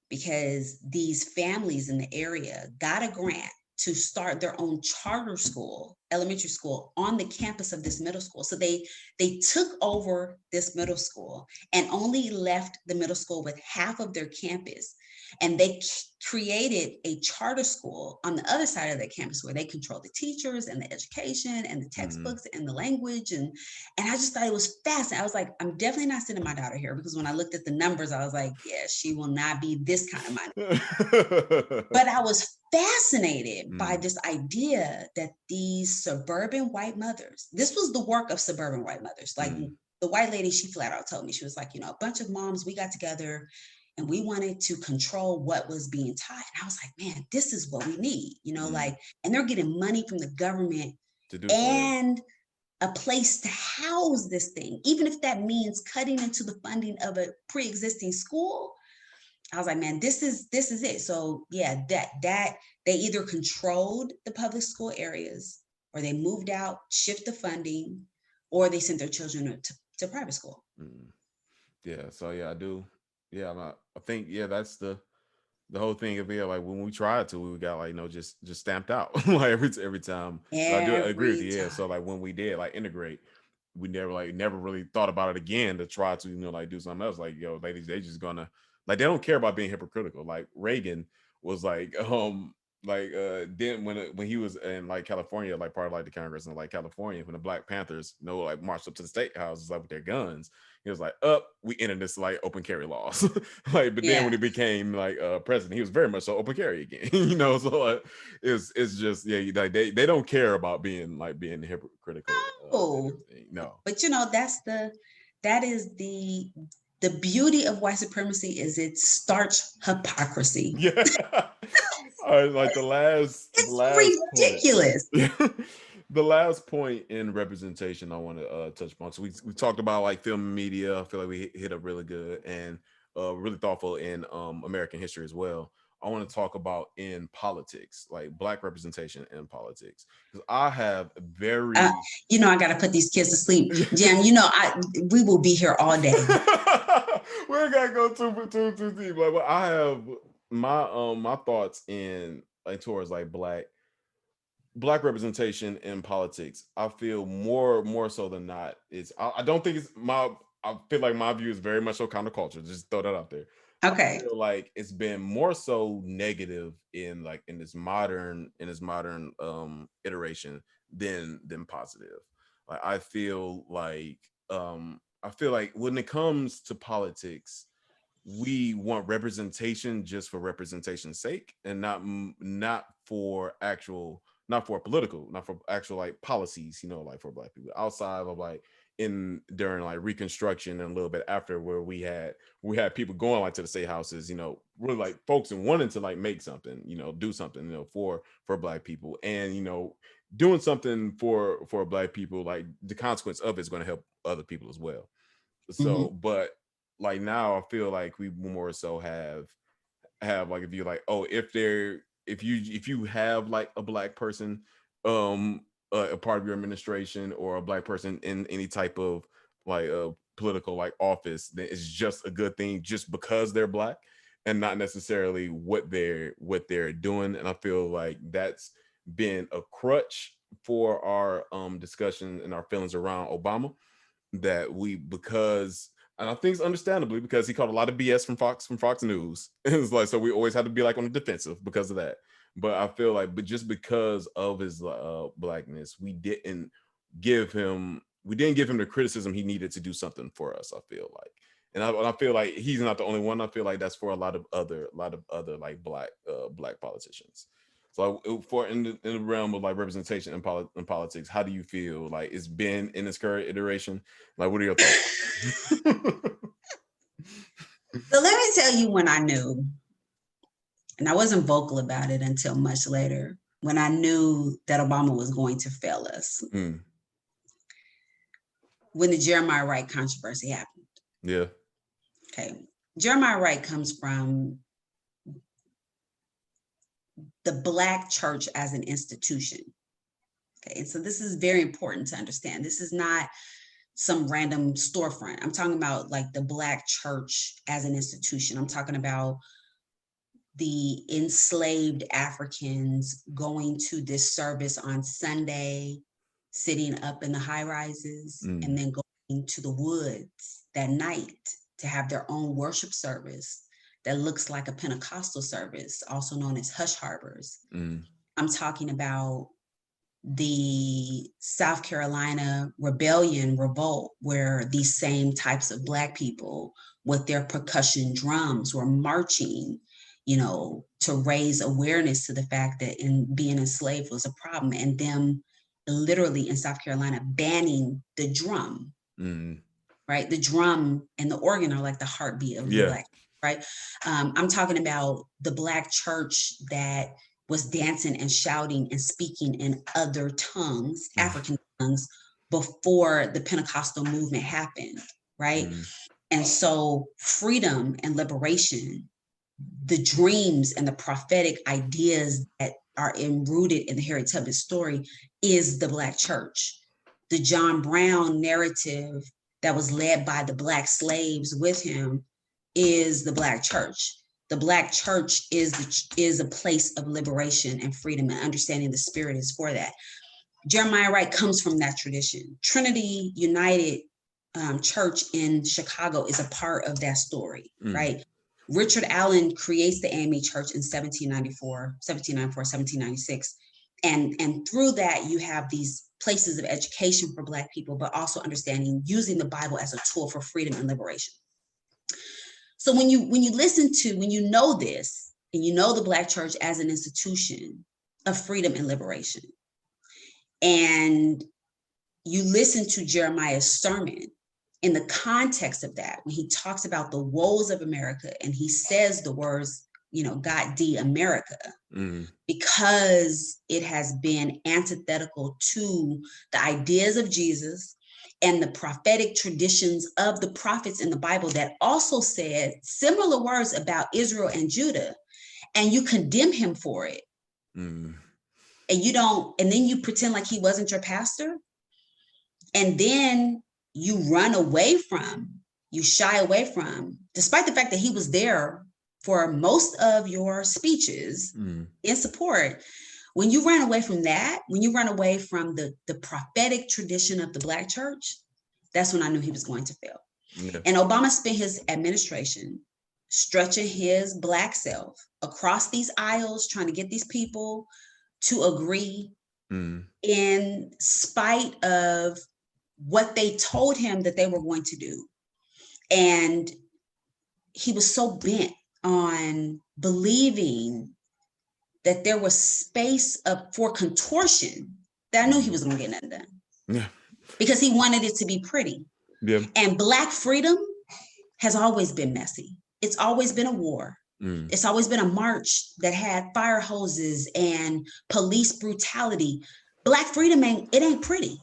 because these families in the area got a grant to start their own charter school, elementary school, on the campus of this middle school. So they took over this middle school and only left the middle school with half of their campus. And they created a charter school on the other side of that campus where they control the teachers and the education and the textbooks and the language. And I just thought it was fascinating. I was like, I'm definitely not sending my daughter here, because when I looked at the numbers, I was like, yeah, she will not be this kind of money. But I was fascinated by this idea that these suburban white mothers, this was the work of suburban white mothers. The white lady, she flat out told me, she was like, a bunch of moms, we got together and we wanted to control what was being taught. And I was like, man, this is what we need, and they're getting money from the government to do and a place to house this thing, even if that means cutting into the funding of a pre-existing school. I was like, man, this is it. So yeah, that they either controlled the public school areas, or they moved out, shift the funding, or they sent their children to private school. Yeah. So yeah, I do. Yeah, I think that's the whole thing of it. Like when we tried to, we got just stamped out like every time. So I do agree with you. Yeah. So when we did integrate, we never really thought about it again to try to do something else. Ladies, they just gonna they don't care about being hypocritical. Like Reagan was then when he was in California, part of the Congress in California, when the Black Panthers marched up to the state houses with their guns, he was like, we entered this open carry laws. But then when he became president, he was very much so open carry again. So it's just they don't care about being hypocritical. No. But that is the beauty of white supremacy, is its starch hypocrisy. Yeah. All right, the last ridiculous. The last point in representation I want to touch upon. So we talked about film and media. I feel like we hit up really good and really thoughtful in American history as well. I want to talk about in politics, Black representation in politics, because I have very I got to put these kids to sleep. Jamm, we will be here all day. We ain't gotta go too deep. But I have my thoughts in towards black representation in politics. I feel more so than not, I don't think it's I feel like my view is very much so counterculture. Just throw that out there. Okay. I feel like it's been more so negative in this modern iteration than positive. I feel like when it comes to politics, we want representation just for representation's sake, and not for actual, not for political, not for actual policies, for Black people, outside of during Reconstruction and a little bit after, where we had people going to the state houses, really folks and wanting to make something, do something, for Black people, and doing something for Black people, the consequence of it is going to help other people as well. So but now I feel like we more so have if you if you have a Black person a part of your administration, or a Black person in any type of political office, then it's just a good thing just because they're Black. and not necessarily what they're doing. And I feel like that's been a crutch for our discussion and our feelings around Obama, that because and I think it's understandably because he caught a lot of BS from Fox News. It's like, so we always had to be like on the defensive because of that. But I feel like, but just because of his blackness, we didn't give him the criticism he needed to do something for us. I feel like, and I feel like he's not the only one. I feel like that's for a lot of other like black politicians. So for in the realm of like representation in politics, how do you feel like it's been in its current iteration? Like, what are your thoughts? So let me tell you when I knew, and I wasn't vocal about it until much later, when I knew that Obama was going to fail us. When the Jeremiah Wright controversy happened. Yeah. Okay. Jeremiah Wright comes from the Black church as an institution. Okay. And so this is very important to understand. This is not some random storefront. I'm talking about like the Black church as an institution. I'm talking about the enslaved Africans going to this service on Sunday, sitting up in the high rises, and then going to the woods that night to have their own worship service that looks like a Pentecostal service, also known as hush harbors. I'm talking about the South Carolina revolt, where these same types of Black people with their percussion drums were marching, to raise awareness to the fact that being enslaved was a problem, and them literally in South Carolina banning the drum, right? The drum and the organ are like the heartbeat of the Black, right? I'm talking about the Black church that was dancing and shouting and speaking in other tongues, African tongues, before the Pentecostal movement happened, right? And so freedom and liberation, the dreams and the prophetic ideas that are enrooted in the Harriet Tubman story is the Black church. The John Brown narrative that was led by the Black slaves with him is the Black church. The Black church is a place of liberation and freedom, and understanding the Spirit is for that. Jeremiah Wright comes from that tradition. Trinity United Church in Chicago is a part of that story, right? Richard Allen creates the AME Church in 1796. And through that, you have these places of education for Black people, but also understanding, using the Bible as a tool for freedom and liberation. So when you know this, and you know the Black church as an institution of freedom and liberation, and you listen to Jeremiah's sermon in the context of that, when he talks about the woes of America, and he says the words, God D America, because it has been antithetical to the ideas of Jesus and the prophetic traditions of the prophets in the Bible that also said similar words about Israel and Judah, and you condemn him for it. And then you pretend like he wasn't your pastor, and then you shy away from, despite the fact that he was there for most of your speeches in support. When you run away from that, when you run away from the prophetic tradition of the Black church, that's when I knew he was going to fail. And Obama spent his administration stretching his Black self across these aisles, trying to get these people to agree in spite of what they told him that they were going to do. And he was so bent on believing that there was space for contortion that I knew he was going to get nothing done. Because he wanted it to be pretty. And Black freedom has always been messy. It's always been a war. It's always been a march that had fire hoses and police brutality. Black freedom ain't pretty.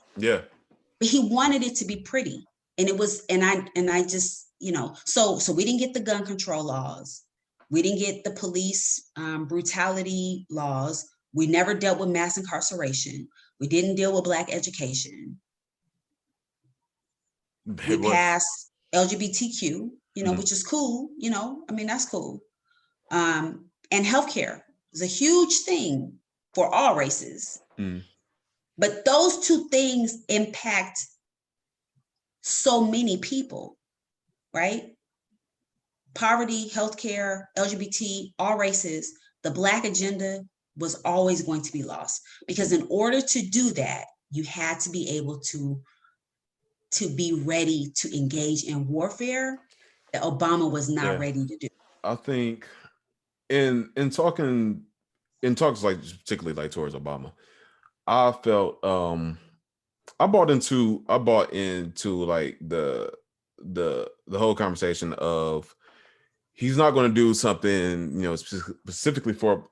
But he wanted it to be pretty. And it was, and I just, so we didn't get the gun control laws. We didn't get the police brutality laws. We never dealt with mass incarceration. We didn't deal with Black education. We passed LGBTQ, which is cool, that's cool. And healthcare is a huge thing for all races. But those two things impact so many people, right? Poverty, healthcare, LGBT, all races. The Black agenda was always going to be lost, because in order to do that, you had to be able to be ready to engage in warfare that Obama was not ready to do. I think in talks like particularly like towards Obama, I felt I bought into like the whole conversation of he's not going to do something, you know, specifically for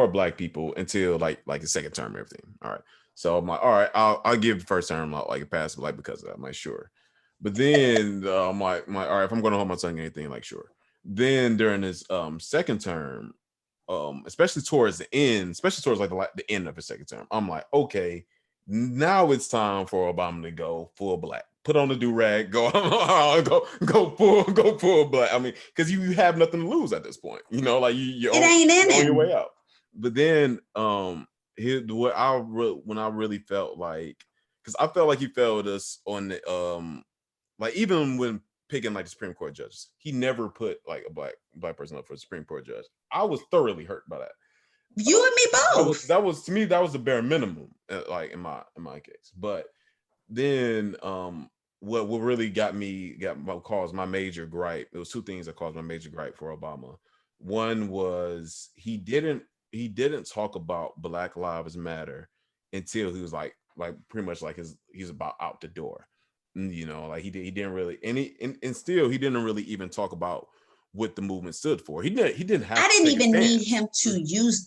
Black people until like the second term and everything. All right. So I'm like, all right, I'll give the first term like a pass, like because of that. I'm like, sure. But then I'm like, all right, if I'm going to hold my tongue, anything, like, sure. Then during his second term, especially towards the end, especially towards like the end of his second term, I'm like, okay, now it's time for Obama to go full Black. Put on the do-rag, go full Black. I mean, because you have nothing to lose at this point. You know, like you're on your way out. But then when I really felt like, because I felt like he failed us on the like even when picking like the Supreme Court judges, he never put like a black person up for a Supreme Court judge. I was thoroughly hurt by that. You and me both. That was to me, that was the bare minimum, like in my case. But then what really caused my major gripe, it was two things that caused my major gripe for Obama. One was he didn't talk about Black Lives Matter until he was like pretty much like he's about out the door. You know, like he didn't really, and still he didn't really even talk about what the movement stood for. He didn't have. I didn't even need him to use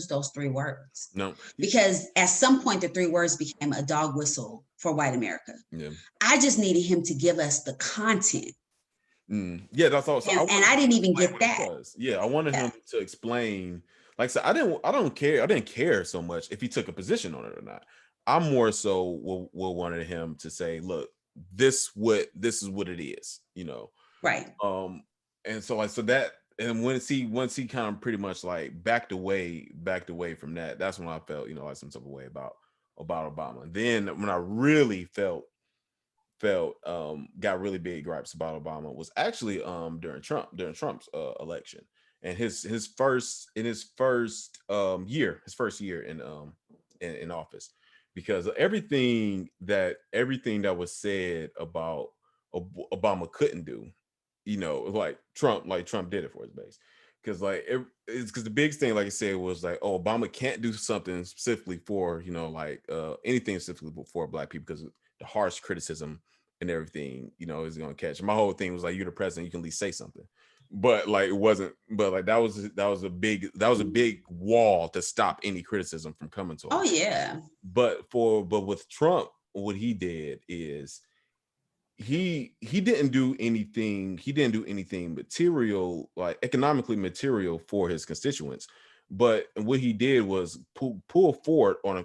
those three words. No, because at some point the three words became a dog whistle for white America. Yeah, I just needed him to give us the content. Yeah, that's all. So and I didn't even get that. Yeah, I wanted him to explain. Like I said, I didn't care so much if he took a position on it or not. I'm more so wanted him to say, look, this is what it is, you know. Right. And so that, and once he kind of pretty much like backed away from that, that's when I felt, you know, like some type of way about Obama. And then when I really felt got really big gripes about Obama was actually during Trump's election, and his first year in office, because everything that was said about Obama couldn't do, you know, like Trump did it for his base. Because it's because the biggest thing, like I said, was like, oh, Obama can't do something specifically for, you know, like anything specifically for Black people because the harsh criticism and everything, you know, is going to catch. My whole thing was like, you're the president, you can at least say something. But like it wasn't. But like that was a big wall to stop any criticism from coming to him. Oh yeah. But with Trump, what he did is he didn't do anything material, like economically material for his constituents. But what he did was go forward on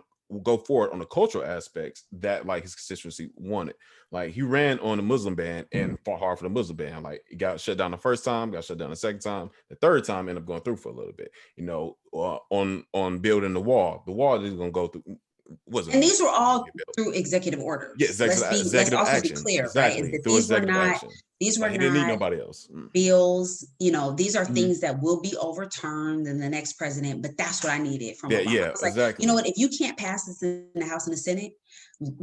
the cultural aspects that like his constituency wanted. Like he ran on the Muslim ban and fought hard for the Muslim ban. Like it got shut down the first time, got shut down the second time, the third time ended up going through for a little bit. You know, on building the wall is going to go through. And these were all through executive orders. Yeah, let's also be clear, exactly. right? These were not he didn't need nobody else. Bills. You know, these are things that will be overturned in the next president. But that's what I needed from Obama. Yeah, I was like, exactly. you know what? If you can't pass this in the House and the Senate,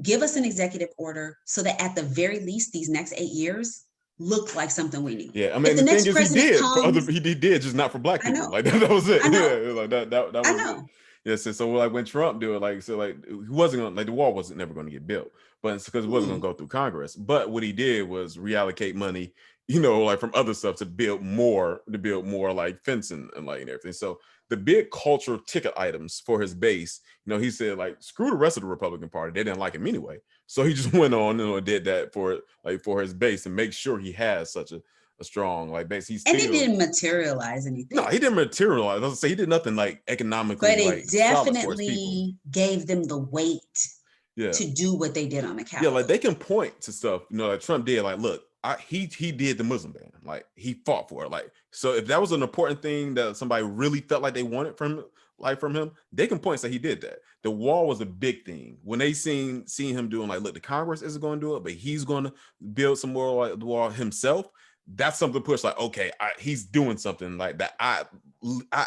give us an executive order so that at the very least, these next 8 years look like something we need. Yeah, I mean, the thing is, he did just not for Black people. Like that was it. Yeah, like that was it. Yes, so like when Trump do it, like he wasn't gonna, like the wall wasn't never going to get built, but it's because it wasn't going to go through Congress. But what he did was reallocate money, you know, like from other stuff to build more like fencing and like and everything. So the big cultural ticket items for his base, you know, he said like screw the rest of the Republican Party, they didn't like him anyway. So he just went on and did that for his base and make sure he has such a strong like base. He didn't materialize anything. No, he didn't materialize. I was say he did nothing like economically. But it definitely gave them the weight to do what they did on the Capitol. Yeah, like they can point to stuff, you know, like Trump did. Like, look, he did the Muslim ban. Like he fought for it. Like, so if that was an important thing that somebody really felt like they wanted from him, they can point and say he did that. The wall was a big thing when they seen him doing like, look, the Congress isn't going to do it, but he's going to build some more like the wall himself. That's something to push. Like, okay, he's doing something like that. I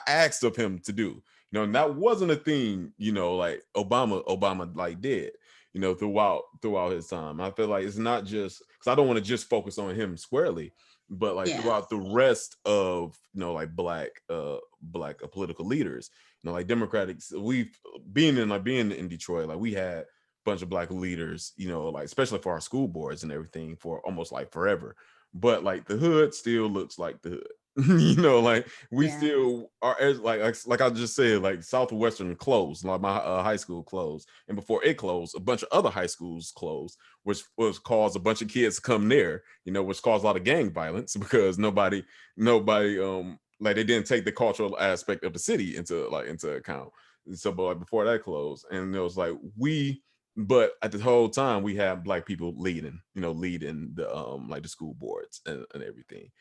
asked of him to do. You know, and that wasn't a thing. You know, like Obama like did. You know, throughout his time. I feel like it's not just because I don't want to just focus on him squarely, but like throughout the rest of, you know, like black political leaders, you know, like Democrats, we've being in Detroit, like we had a bunch of black leaders, you know, like especially for our school boards and everything for almost like forever. But like the hood still looks like the hood. You know, like we still are like I just said, like Southwestern closed, like my high school closed, and before it closed, a bunch of other high schools closed, which was caused a bunch of kids to come there, you know, which caused a lot of gang violence because nobody like they didn't take the cultural aspect of the city into account. And so, but like before that closed, and it was like but at the whole time we have black people leading the like the school boards and everything.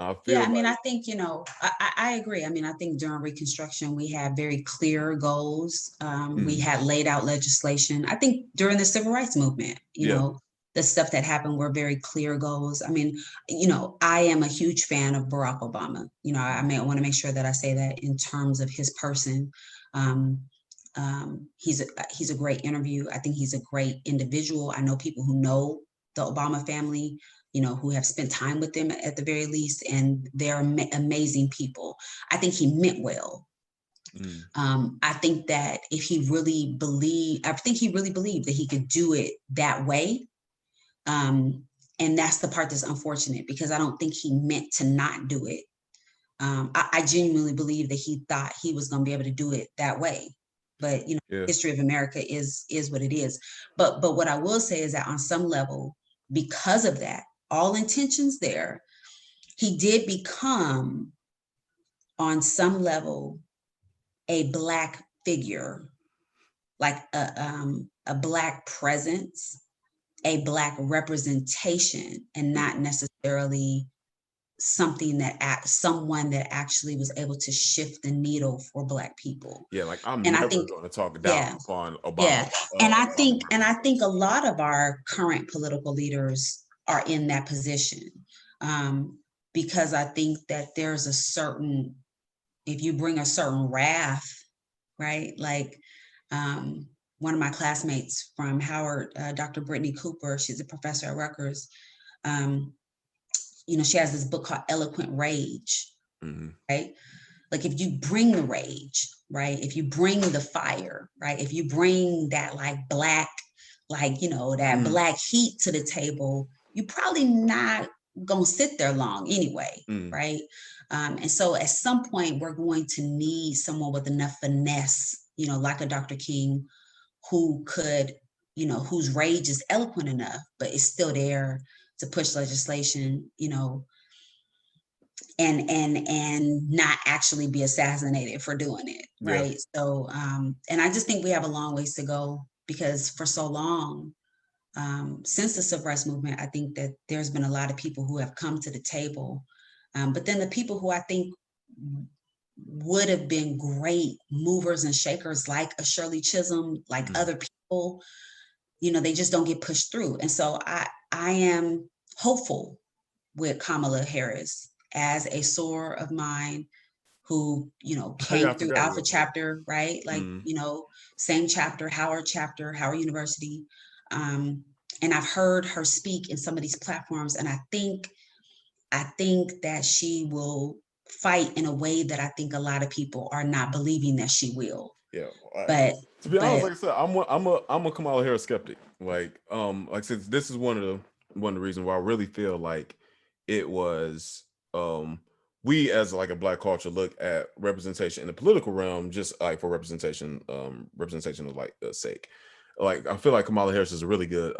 I feel I think, you know, I agree. I mean, I think during Reconstruction, we had very clear goals. We had laid out legislation. I think during the Civil Rights Movement, you know, the stuff that happened were very clear goals. I mean, you know, I am a huge fan of Barack Obama. You know, I want to make sure that I say that in terms of his person. He's a great interview. I think he's a great individual. I know people who know the Obama family, you know, who have spent time with them at the very least, and they're amazing people. I think he meant well. I think that if he really believed, that he could do it that way. And that's the part that's unfortunate, because I don't think he meant to not do it. I genuinely believe that he thought he was going to be able to do it that way. But, you know, history of America is what it is. But what I will say is that on some level, because of that, all intentions there, he did become, on some level, a Black figure, like a Black presence, a Black representation, and not necessarily someone that actually was able to shift the needle for Black people. Yeah, like I'm never going to talk down upon Obama. Yeah, and I think a lot of our current political leaders are in that position, because I think that there's a certain, if you bring a certain wrath, right? Like one of my classmates from Howard, Dr. Brittany Cooper, she's a professor at Rutgers. You know, she has this book called Eloquent Rage, right? Like if you bring the rage, right? If you bring the fire, right? If you bring that like Black, like, you know, that Black heat to the table, you probably not gonna sit there long anyway, right? And so at some point we're going to need someone with enough finesse, you know, like a Dr. King, who could, you know, whose rage is eloquent enough, but is still there to push legislation, you know, and not actually be assassinated for doing it, right? So, and I just think we have a long ways to go, because for so long, since the Civil Rights Movement, I think that there's been a lot of people who have come to the table, but then the people who I think would have been great movers and shakers, like a Shirley Chisholm, like other people, you know, they just don't get pushed through. And so I am hopeful with Kamala Harris as a soror of mine who, you know, came through Alpha chapter, right? Like, you know, same chapter, Howard University. And I've heard her speak in some of these platforms, and I think that she will fight in a way that I think a lot of people are not believing that she will. Yeah, but to be honest, like I said, I'm a Kamala Harris skeptic. Like I said, this is one of the reasons why I really feel like it was we as like a Black culture look at representation in the political realm just like for representation of like sake. Like I feel like Kamala Harris is a really good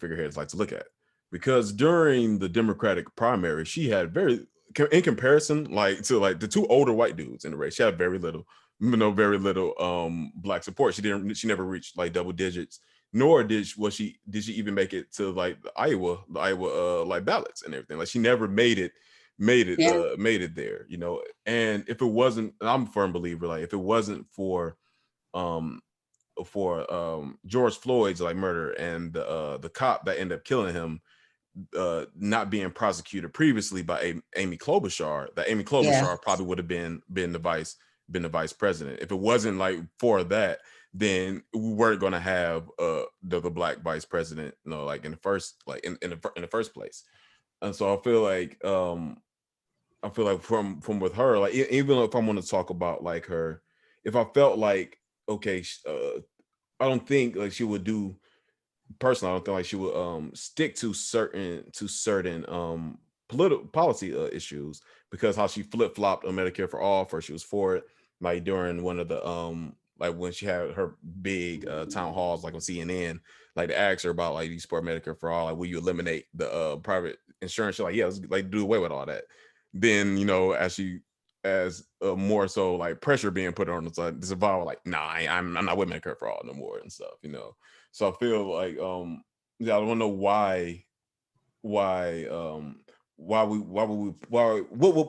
figurehead to like to look at, because during the Democratic primary she had very, in comparison like to like the two older white dudes in the race, she had very little Black support. She never reached like double digits. nor did she even make it to like the Iowa like ballots and everything. Like she never made it there, you know. And if it wasn't, I'm a firm believer, like if it wasn't for George Floyd's like murder and the cop that ended up killing him not being prosecuted previously by Amy Klobuchar, that Amy Klobuchar probably would have been the vice president. If it wasn't like for that, then we weren't going to have the black vice president, you know, like in the first place. And so I feel like from with her, like even if I want to talk about like her, if I felt like okay, I don't think like she would do. Personally, I don't think like she would stick to certain political policy issues, because how she flip-flopped on Medicare for all. First she was for it, like during one of the like when she had her big town halls like on CNN, like to ask her about like you support Medicare for all, like will you eliminate the private insurance? She's like, yeah, let's like do away with all that. Then, you know, as more so like pressure being put on the side, disavow, like, nah, I'm not with Medicare for all no more and stuff, you know. So I feel like yeah, I don't know what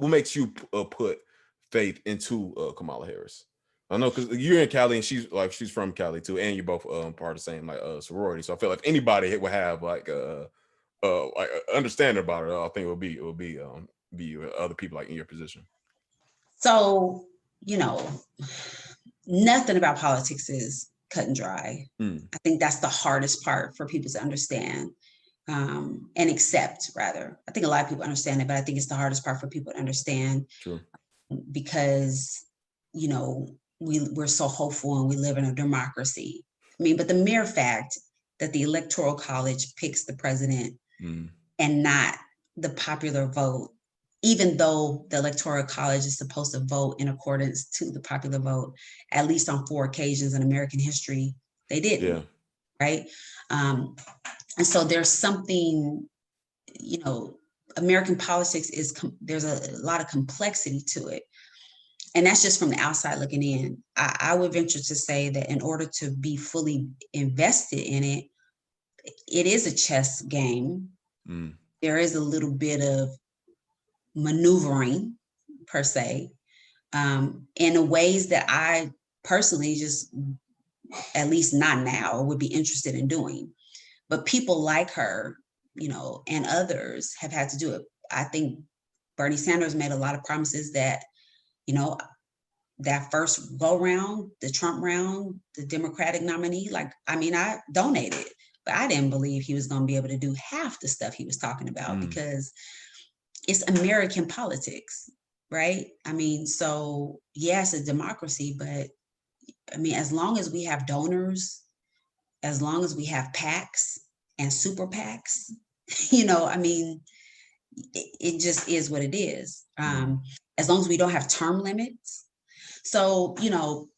makes you put faith into Kamala Harris? I know because you're in Cali and she's from Cali too, and you're both part of the same like sorority. So I feel like if anybody would have like understanding about it, I think it would be other people like in your position. So, you know, nothing about politics is cut and dry. I think that's the hardest part for people to understand and accept, rather. I think a lot of people understand it, but I think it's the hardest part for people to understand. Sure. Because, you know, we're so hopeful and we live in a democracy. I mean, but the mere fact that the Electoral College picks the president and not the popular vote, even though the Electoral College is supposed to vote in accordance to the popular vote, at least on 4 occasions in American history, they didn't, right? And so there's something, you know, American politics there's a lot of complexity to it. And that's just from the outside looking in. I would venture to say that in order to be fully invested in it, it is a chess game. There is a little bit of maneuvering per se, in the ways that I personally just, at least not now, would be interested in doing. But people like her, you know, and others have had to do it. I think Bernie Sanders made a lot of promises that, you know, that first go round, the Trump round, the Democratic nominee, like, I mean, I donated, but I didn't believe he was going to be able to do half the stuff he was talking about because it's American politics, right? I mean, so yes, it's a democracy, but I mean, as long as we have donors, as long as we have PACs and super PACs, you know, I mean, it just is what it is. As long as we don't have term limits. So, you know,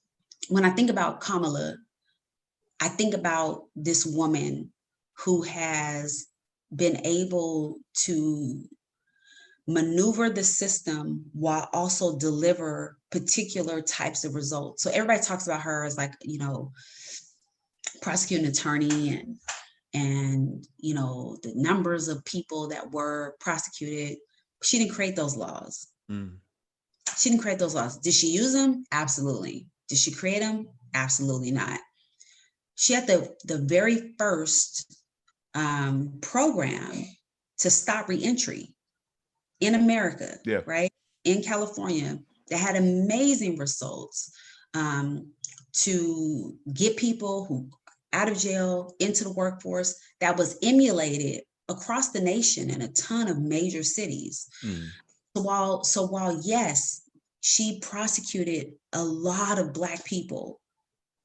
when I think about Kamala, I think about this woman who has been able to maneuver the system while also deliver particular types of results. So everybody talks about her as like, you know, prosecuting attorney and you know, the numbers of people that were prosecuted. She didn't create those laws. She didn't create those laws. Did she use them? Absolutely. Did she create them? Absolutely not. She had the very first program to stop reentry in America, right? In California, that had amazing results to get people who out of jail into the workforce, that was emulated across the nation in a ton of major cities. So while yes, she prosecuted a lot of Black people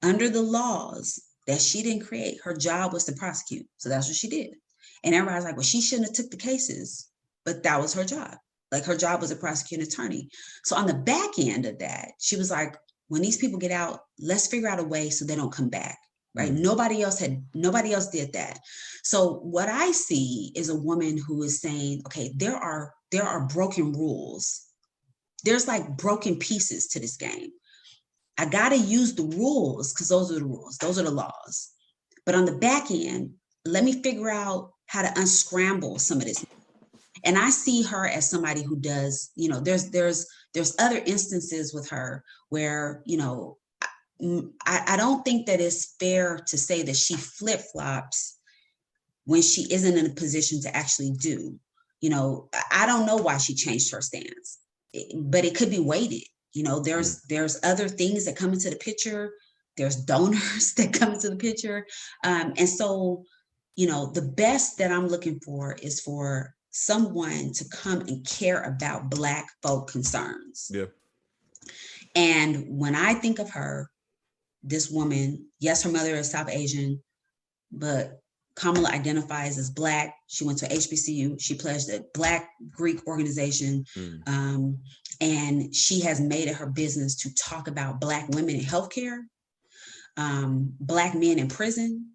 under the laws that she didn't create, her job was to prosecute. So that's what she did. And everybody's like, well, she shouldn't have took the cases, but that was her job. Like, her job was a prosecuting attorney. So on the back end of that, she was like, when these people get out, let's figure out a way so they don't come back. Right? Nobody else did that. So what I see is a woman who is saying, okay, there are broken rules. There's like broken pieces to this game. I got to use the rules because those are the rules. Those are the laws. But on the back end, let me figure out how to unscramble some of this. And I see her as somebody who does, there's other instances with her where, I don't think that it's fair to say that she flip-flops when she isn't in a position to actually do. I don't know why she changed her stance, but it could be weighted. There's other things that come into the picture. There's donors that come into the picture. And so, the best that I'm looking for is for someone to come and care about Black folk concerns. Yeah. And when I think of her, this woman, yes, her mother is South Asian, but Kamala identifies as Black. She went to HBCU. She pledged a Black Greek organization. And she has made it her business to talk about Black women in healthcare, Black men in prison,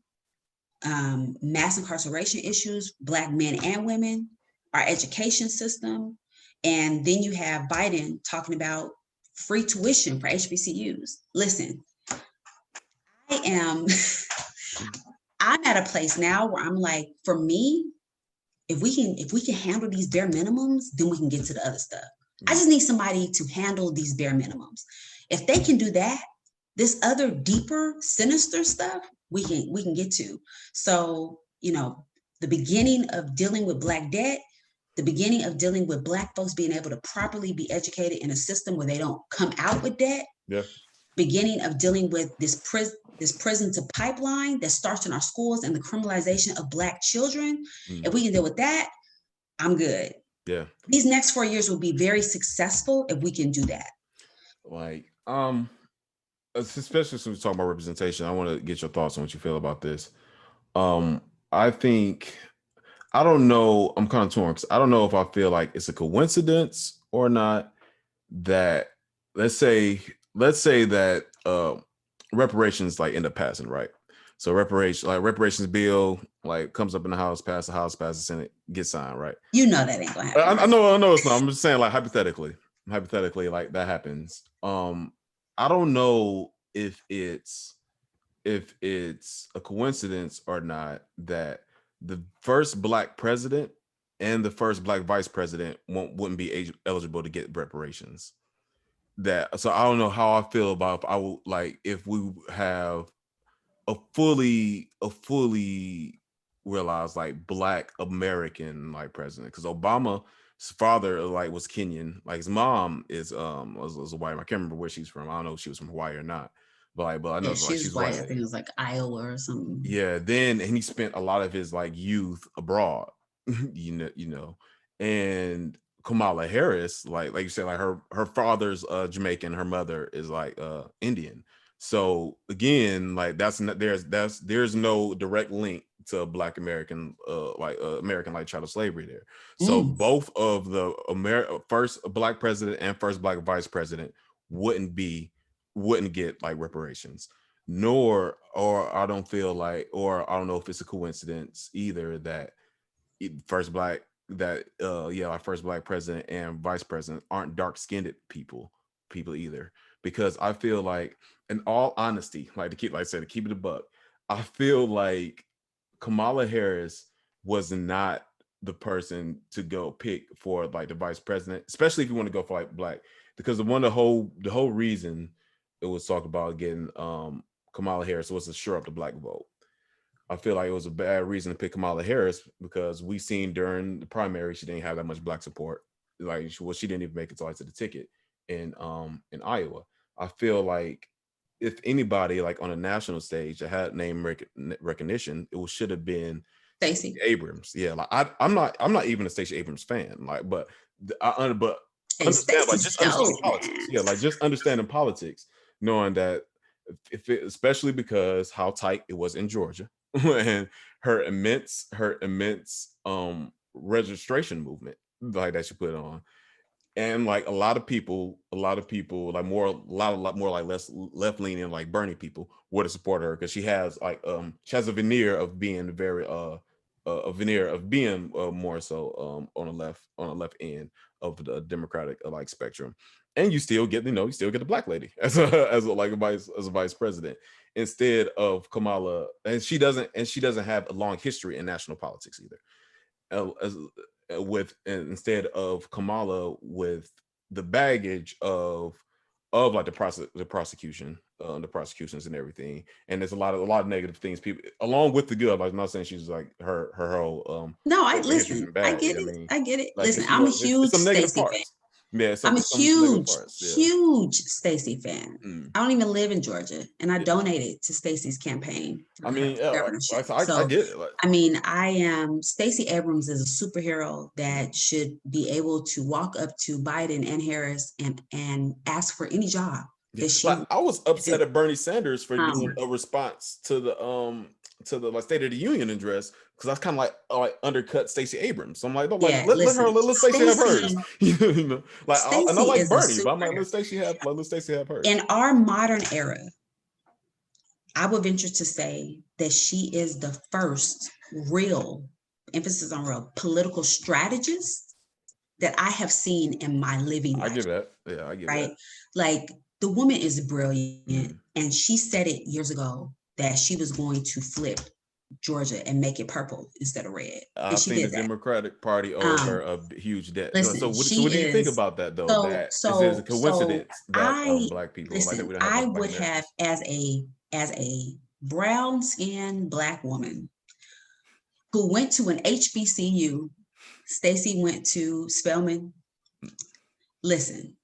mass incarceration issues, Black men and women, our education system. And then you have Biden talking about free tuition for HBCUs. Listen, I'm at a place now where I'm like, for me, if we can handle these bare minimums, then we can get to the other stuff. I just need somebody to handle these bare minimums. If they can do that, this other deeper, sinister stuff, we can get to. So, the beginning of dealing with Black debt, the beginning of dealing with Black folks being able to properly be educated in a system where they don't come out with debt. Yeah. Beginning of dealing with this prison to pipeline that starts in our schools and the criminalization of Black children. If we can deal with that, I'm good. Yeah. These next 4 years will be very successful if we can do that. Like, especially since we talk about representation, I want to get your thoughts on what you feel about this. I think, I don't know, I'm kind of torn because I don't know if I feel like it's a coincidence or not that, let's say that reparations like end up passing, right? So reparations bill like comes up in the House, pass the Senate, get signed, right? That ain't gonna happen. I know it's not. I'm just saying, like, hypothetically, like that happens. I don't know if it's a coincidence or not that the first Black president and the first Black vice president wouldn't be eligible to get reparations. So I don't know how I feel about if we have a fully realized like Black American like president, because Obama's father like was Kenyan, like his mom is was white. I can't remember where she's from. I don't know if she was from Hawaii or not, but I know she's white. I think it was like Iowa or something. Yeah, and he spent a lot of his like youth abroad, and Kamala Harris, like you said, like her father's Jamaican, her mother is like Indian. So again, like there's no direct link to Black American American like chattel slavery there. So both of the first Black president and first Black vice president wouldn't get like reparations. Or I don't know if it's a coincidence either that first Black president and vice president aren't dark-skinned people either, because I feel like, in all honesty, like to keep it a buck, I feel like Kamala Harris was not the person to go pick for like the vice president, especially if you want to go for like Black, because the whole reason it was talked about getting Kamala Harris was to shore up the Black vote. I feel like it was a bad reason to pick Kamala Harris because we seen during the primary she didn't have that much Black support. Like she didn't even make it to the ticket in Iowa. I feel like if anybody like on a national stage that had name recognition, it should have been Stacey Abrams. Yeah, like I'm not even a Stacey Abrams fan. Like, but understand, like just understanding politics. Yeah, like just understanding politics, knowing that especially because how tight it was in Georgia and her immense registration movement like that she put on, and like a lot of people like a lot more like less left leaning like Bernie people would have supported her, because she has a veneer of being very more so on the left end of the Democratic like spectrum. and you still get a black lady as a vice president instead of Kamala, and she doesn't have a long history in national politics either. Instead of Kamala with the baggage of like the prosecutions and everything, and there's a lot of negative things people along with the good. Like, I'm not saying she's like her whole no, I listen. I get it. I get it. Like, listen, I'm a huge some negative Stacey fan. parts. Yeah, I'm a some negative parts. Yeah. huge Stacey fan. I don't even live in Georgia, and I donated to Stacey's campaign. I mean, governorship. I get it. Like, I mean, I am Stacey Abrams is a superhero that should be able to walk up to Biden and Harris and ask for any job that she. Like, I was upset at Bernie Sanders for doing a response to the like State of the Union address, because that's kind of like undercut Stacey Abrams. So I'm like, let Stacey have hers. You know, like, and I like Bernie, but I'm like, let Stacey have hers. In our modern era, I would venture to say that she is the first real, emphasis on real, political strategist that I have seen in my living life. I give that. Yeah, I give right? that. Like, the woman is brilliant, and she said it years ago that she was going to flip Georgia and make it purple instead of red. I think the Democratic Party owes her a huge debt. Listen, so what do you think about that, though? That is a coincidence that Black people, listen, like, we don't have I would have, as a brown-skinned Black woman who went to an HBCU, Stacey went to Spelman. Listen,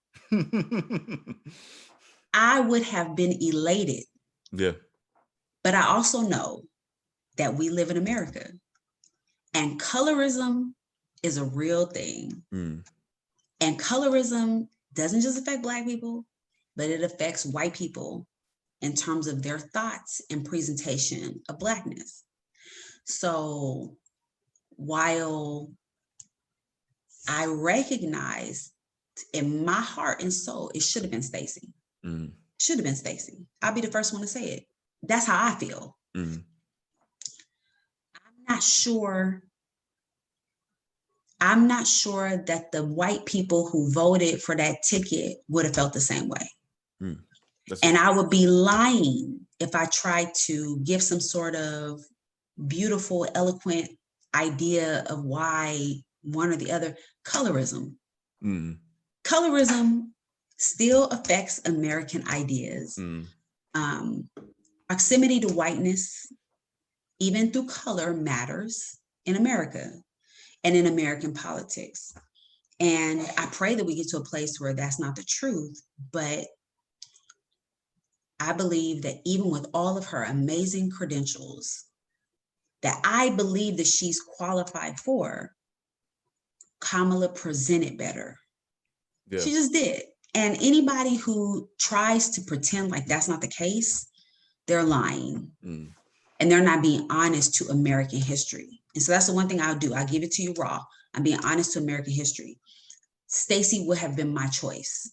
I would have been elated. Yeah. But I also know that we live in America, and colorism is a real thing. And colorism doesn't just affect Black people, but it affects white people in terms of their thoughts and presentation of Blackness. So while I recognize in my heart and soul, it should have been Stacey. Should have been Stacey. I'll be the first one to say it. That's how I feel. I'm not sure that the white people who voted for that ticket would have felt the same way. And I would be lying if I tried to give some sort of beautiful, eloquent idea of why one or the other. Colorism. Colorism still affects American ideas. Proximity to whiteness, even through color, matters in America and in American politics. And I pray that we get to a place where that's not the truth, but I believe that even with all of her amazing credentials that I believe that she's qualified for, Kamala presented better. Yeah. She just did. And anybody who tries to pretend like that's not the case, they're lying. And they're not being honest to American history. And so that's the one thing I'll do. I'll give it to you raw. I'm being honest to American history. Stacey would have been my choice.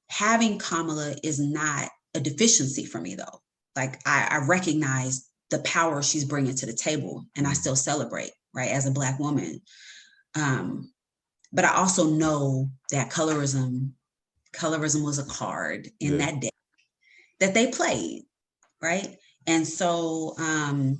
Having Kamala is not a deficiency for me, though. Like, I recognize the power she's bringing to the table, and I still celebrate, right, as a Black woman. But I also know that colorism was a card in that deck that they played, right? And so, and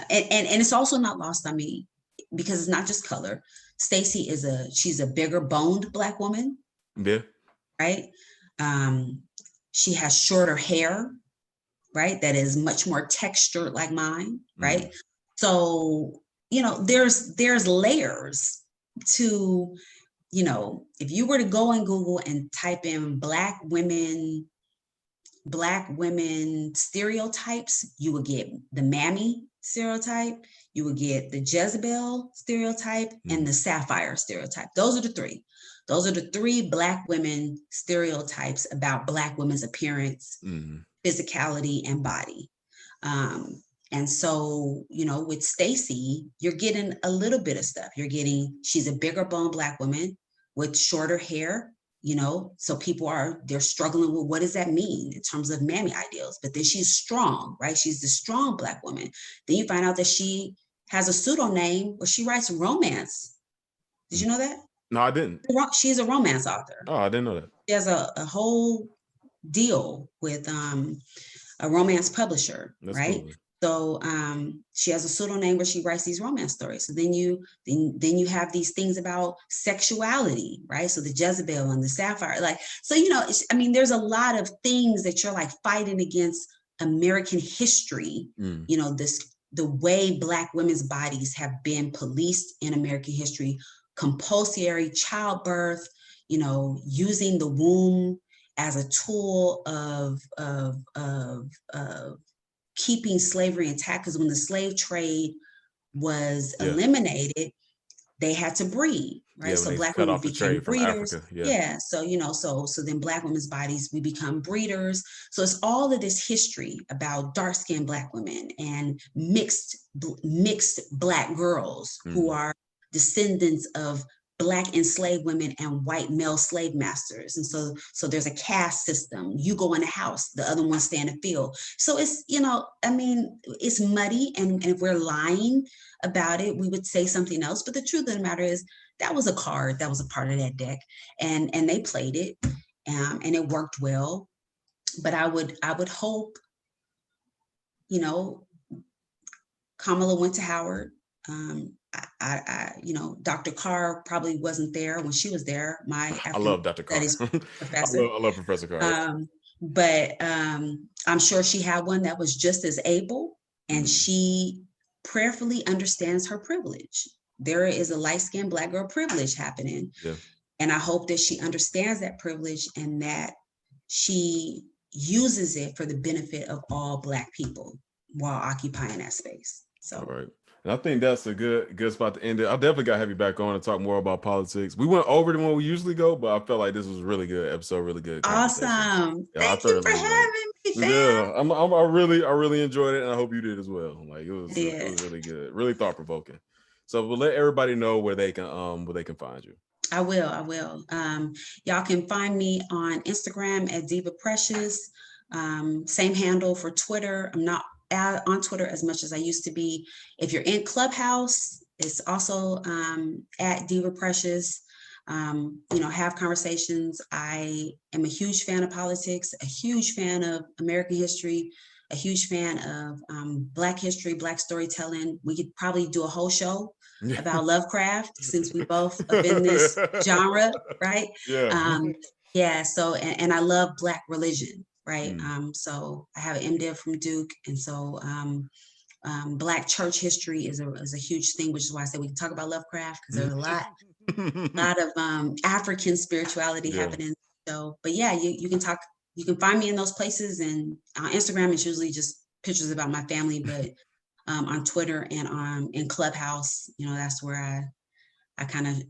it's also not lost on me, because it's not just color. Stacey she's a bigger boned Black woman. Yeah. Right. She has shorter hair, right? That is much more textured like mine, right? So, there's layers to, if you were to go on Google and type in Black women stereotypes, you would get the Mammy stereotype, you would get the Jezebel stereotype, and the Sapphire stereotype. Those are the three. Those are the three Black women stereotypes about Black women's appearance, physicality, and body. And so, with Stacey, you're getting a little bit of stuff. She's a bigger boned Black woman with shorter hair, so they're struggling with what does that mean in terms of Mammy ideals. But then she's strong, right? She's the strong Black woman. Then you find out that she has a pseudonym where she writes romance. Did you know that? No, I didn't. She's a romance author. Oh, I didn't know that. She has a whole deal with a romance publisher, That's right? cool. So she has a pseudonym where she writes these romance stories. So then you have these things about sexuality, right? So the Jezebel and the Sapphire, like, so I mean, there's a lot of things that you're like fighting against American history. The way Black women's bodies have been policed in American history, compulsory childbirth, using the womb as a tool of keeping slavery intact. Because when the slave trade was eliminated, they had to breed, right? Yeah, so Black cut women off the became trade from breeders. Africa. Yeah. So then Black women's bodies, we become breeders. So it's all of this history about dark-skinned Black women and mixed Black girls who are descendants of Black enslaved women and white male slave masters. And so there's a caste system. You go in the house, the other ones stay in the field. So it's, I mean, it's muddy. And if we're lying about it, we would say something else. But the truth of the matter is that was a card that was a part of that deck. And they played it and it worked well. But I would hope, Kamala went to Howard. Dr. Carr probably wasn't there when she was there. I love Dr. Carr. Professor. I love Professor Carr. But I'm sure she had one that was just as able, and she prayerfully understands her privilege. There is a light-skinned Black girl privilege happening. Yeah. And I hope that she understands that privilege and that she uses it for the benefit of all Black people while occupying that space. So. All right. And I think that's a good spot to end it. I definitely got to have you back on and talk more about politics. We went over than what we usually go, but I felt like this was a really good episode, really good. Awesome. Thank you for having me, fam. Yeah, I really enjoyed it, and I hope you did as well. Like it was really good, really thought provoking. So we'll let everybody know where they can find you. I will. Y'all can find me on Instagram at Diva Precious. Same handle for Twitter. I'm not on Twitter as much as I used to be. If you're in Clubhouse, it's also at Diva Precious. Have conversations. I am a huge fan of politics, a huge fan of American history, a huge fan of Black history, Black storytelling. We could probably do a whole show about Lovecraft since we both are in this genre, right? Yeah. So, and I love Black religion, right? So I have an MDiv from Duke, and so Black church history is a huge thing, which is why I said we can talk about Lovecraft, because there's a lot of African spirituality happening. So, but yeah, you can talk. You can find me in those places, and on Instagram it's usually just pictures about my family, but on Twitter and in Clubhouse, that's where I kind of,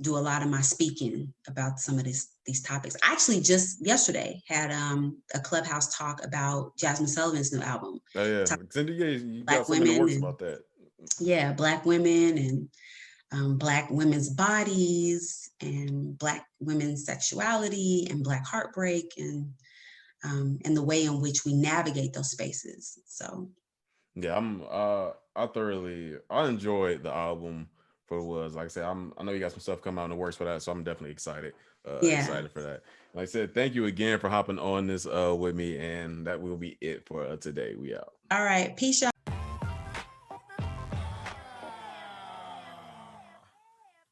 do a lot of my speaking about some of these topics. I actually just yesterday had a Clubhouse talk about Jasmine Sullivan's new album. Oh yeah, you got something in the works about that. Yeah, Black women and Black women's bodies and Black women's sexuality and Black heartbreak and the way in which we navigate those spaces. So yeah, I enjoyed the album for what it was. Like I said, I know you got some stuff coming out in the works for that, so I'm definitely excited for that. Like I said, thank you again for hopping on this with me, and that will be it for today. We out. All right, peace, y'all.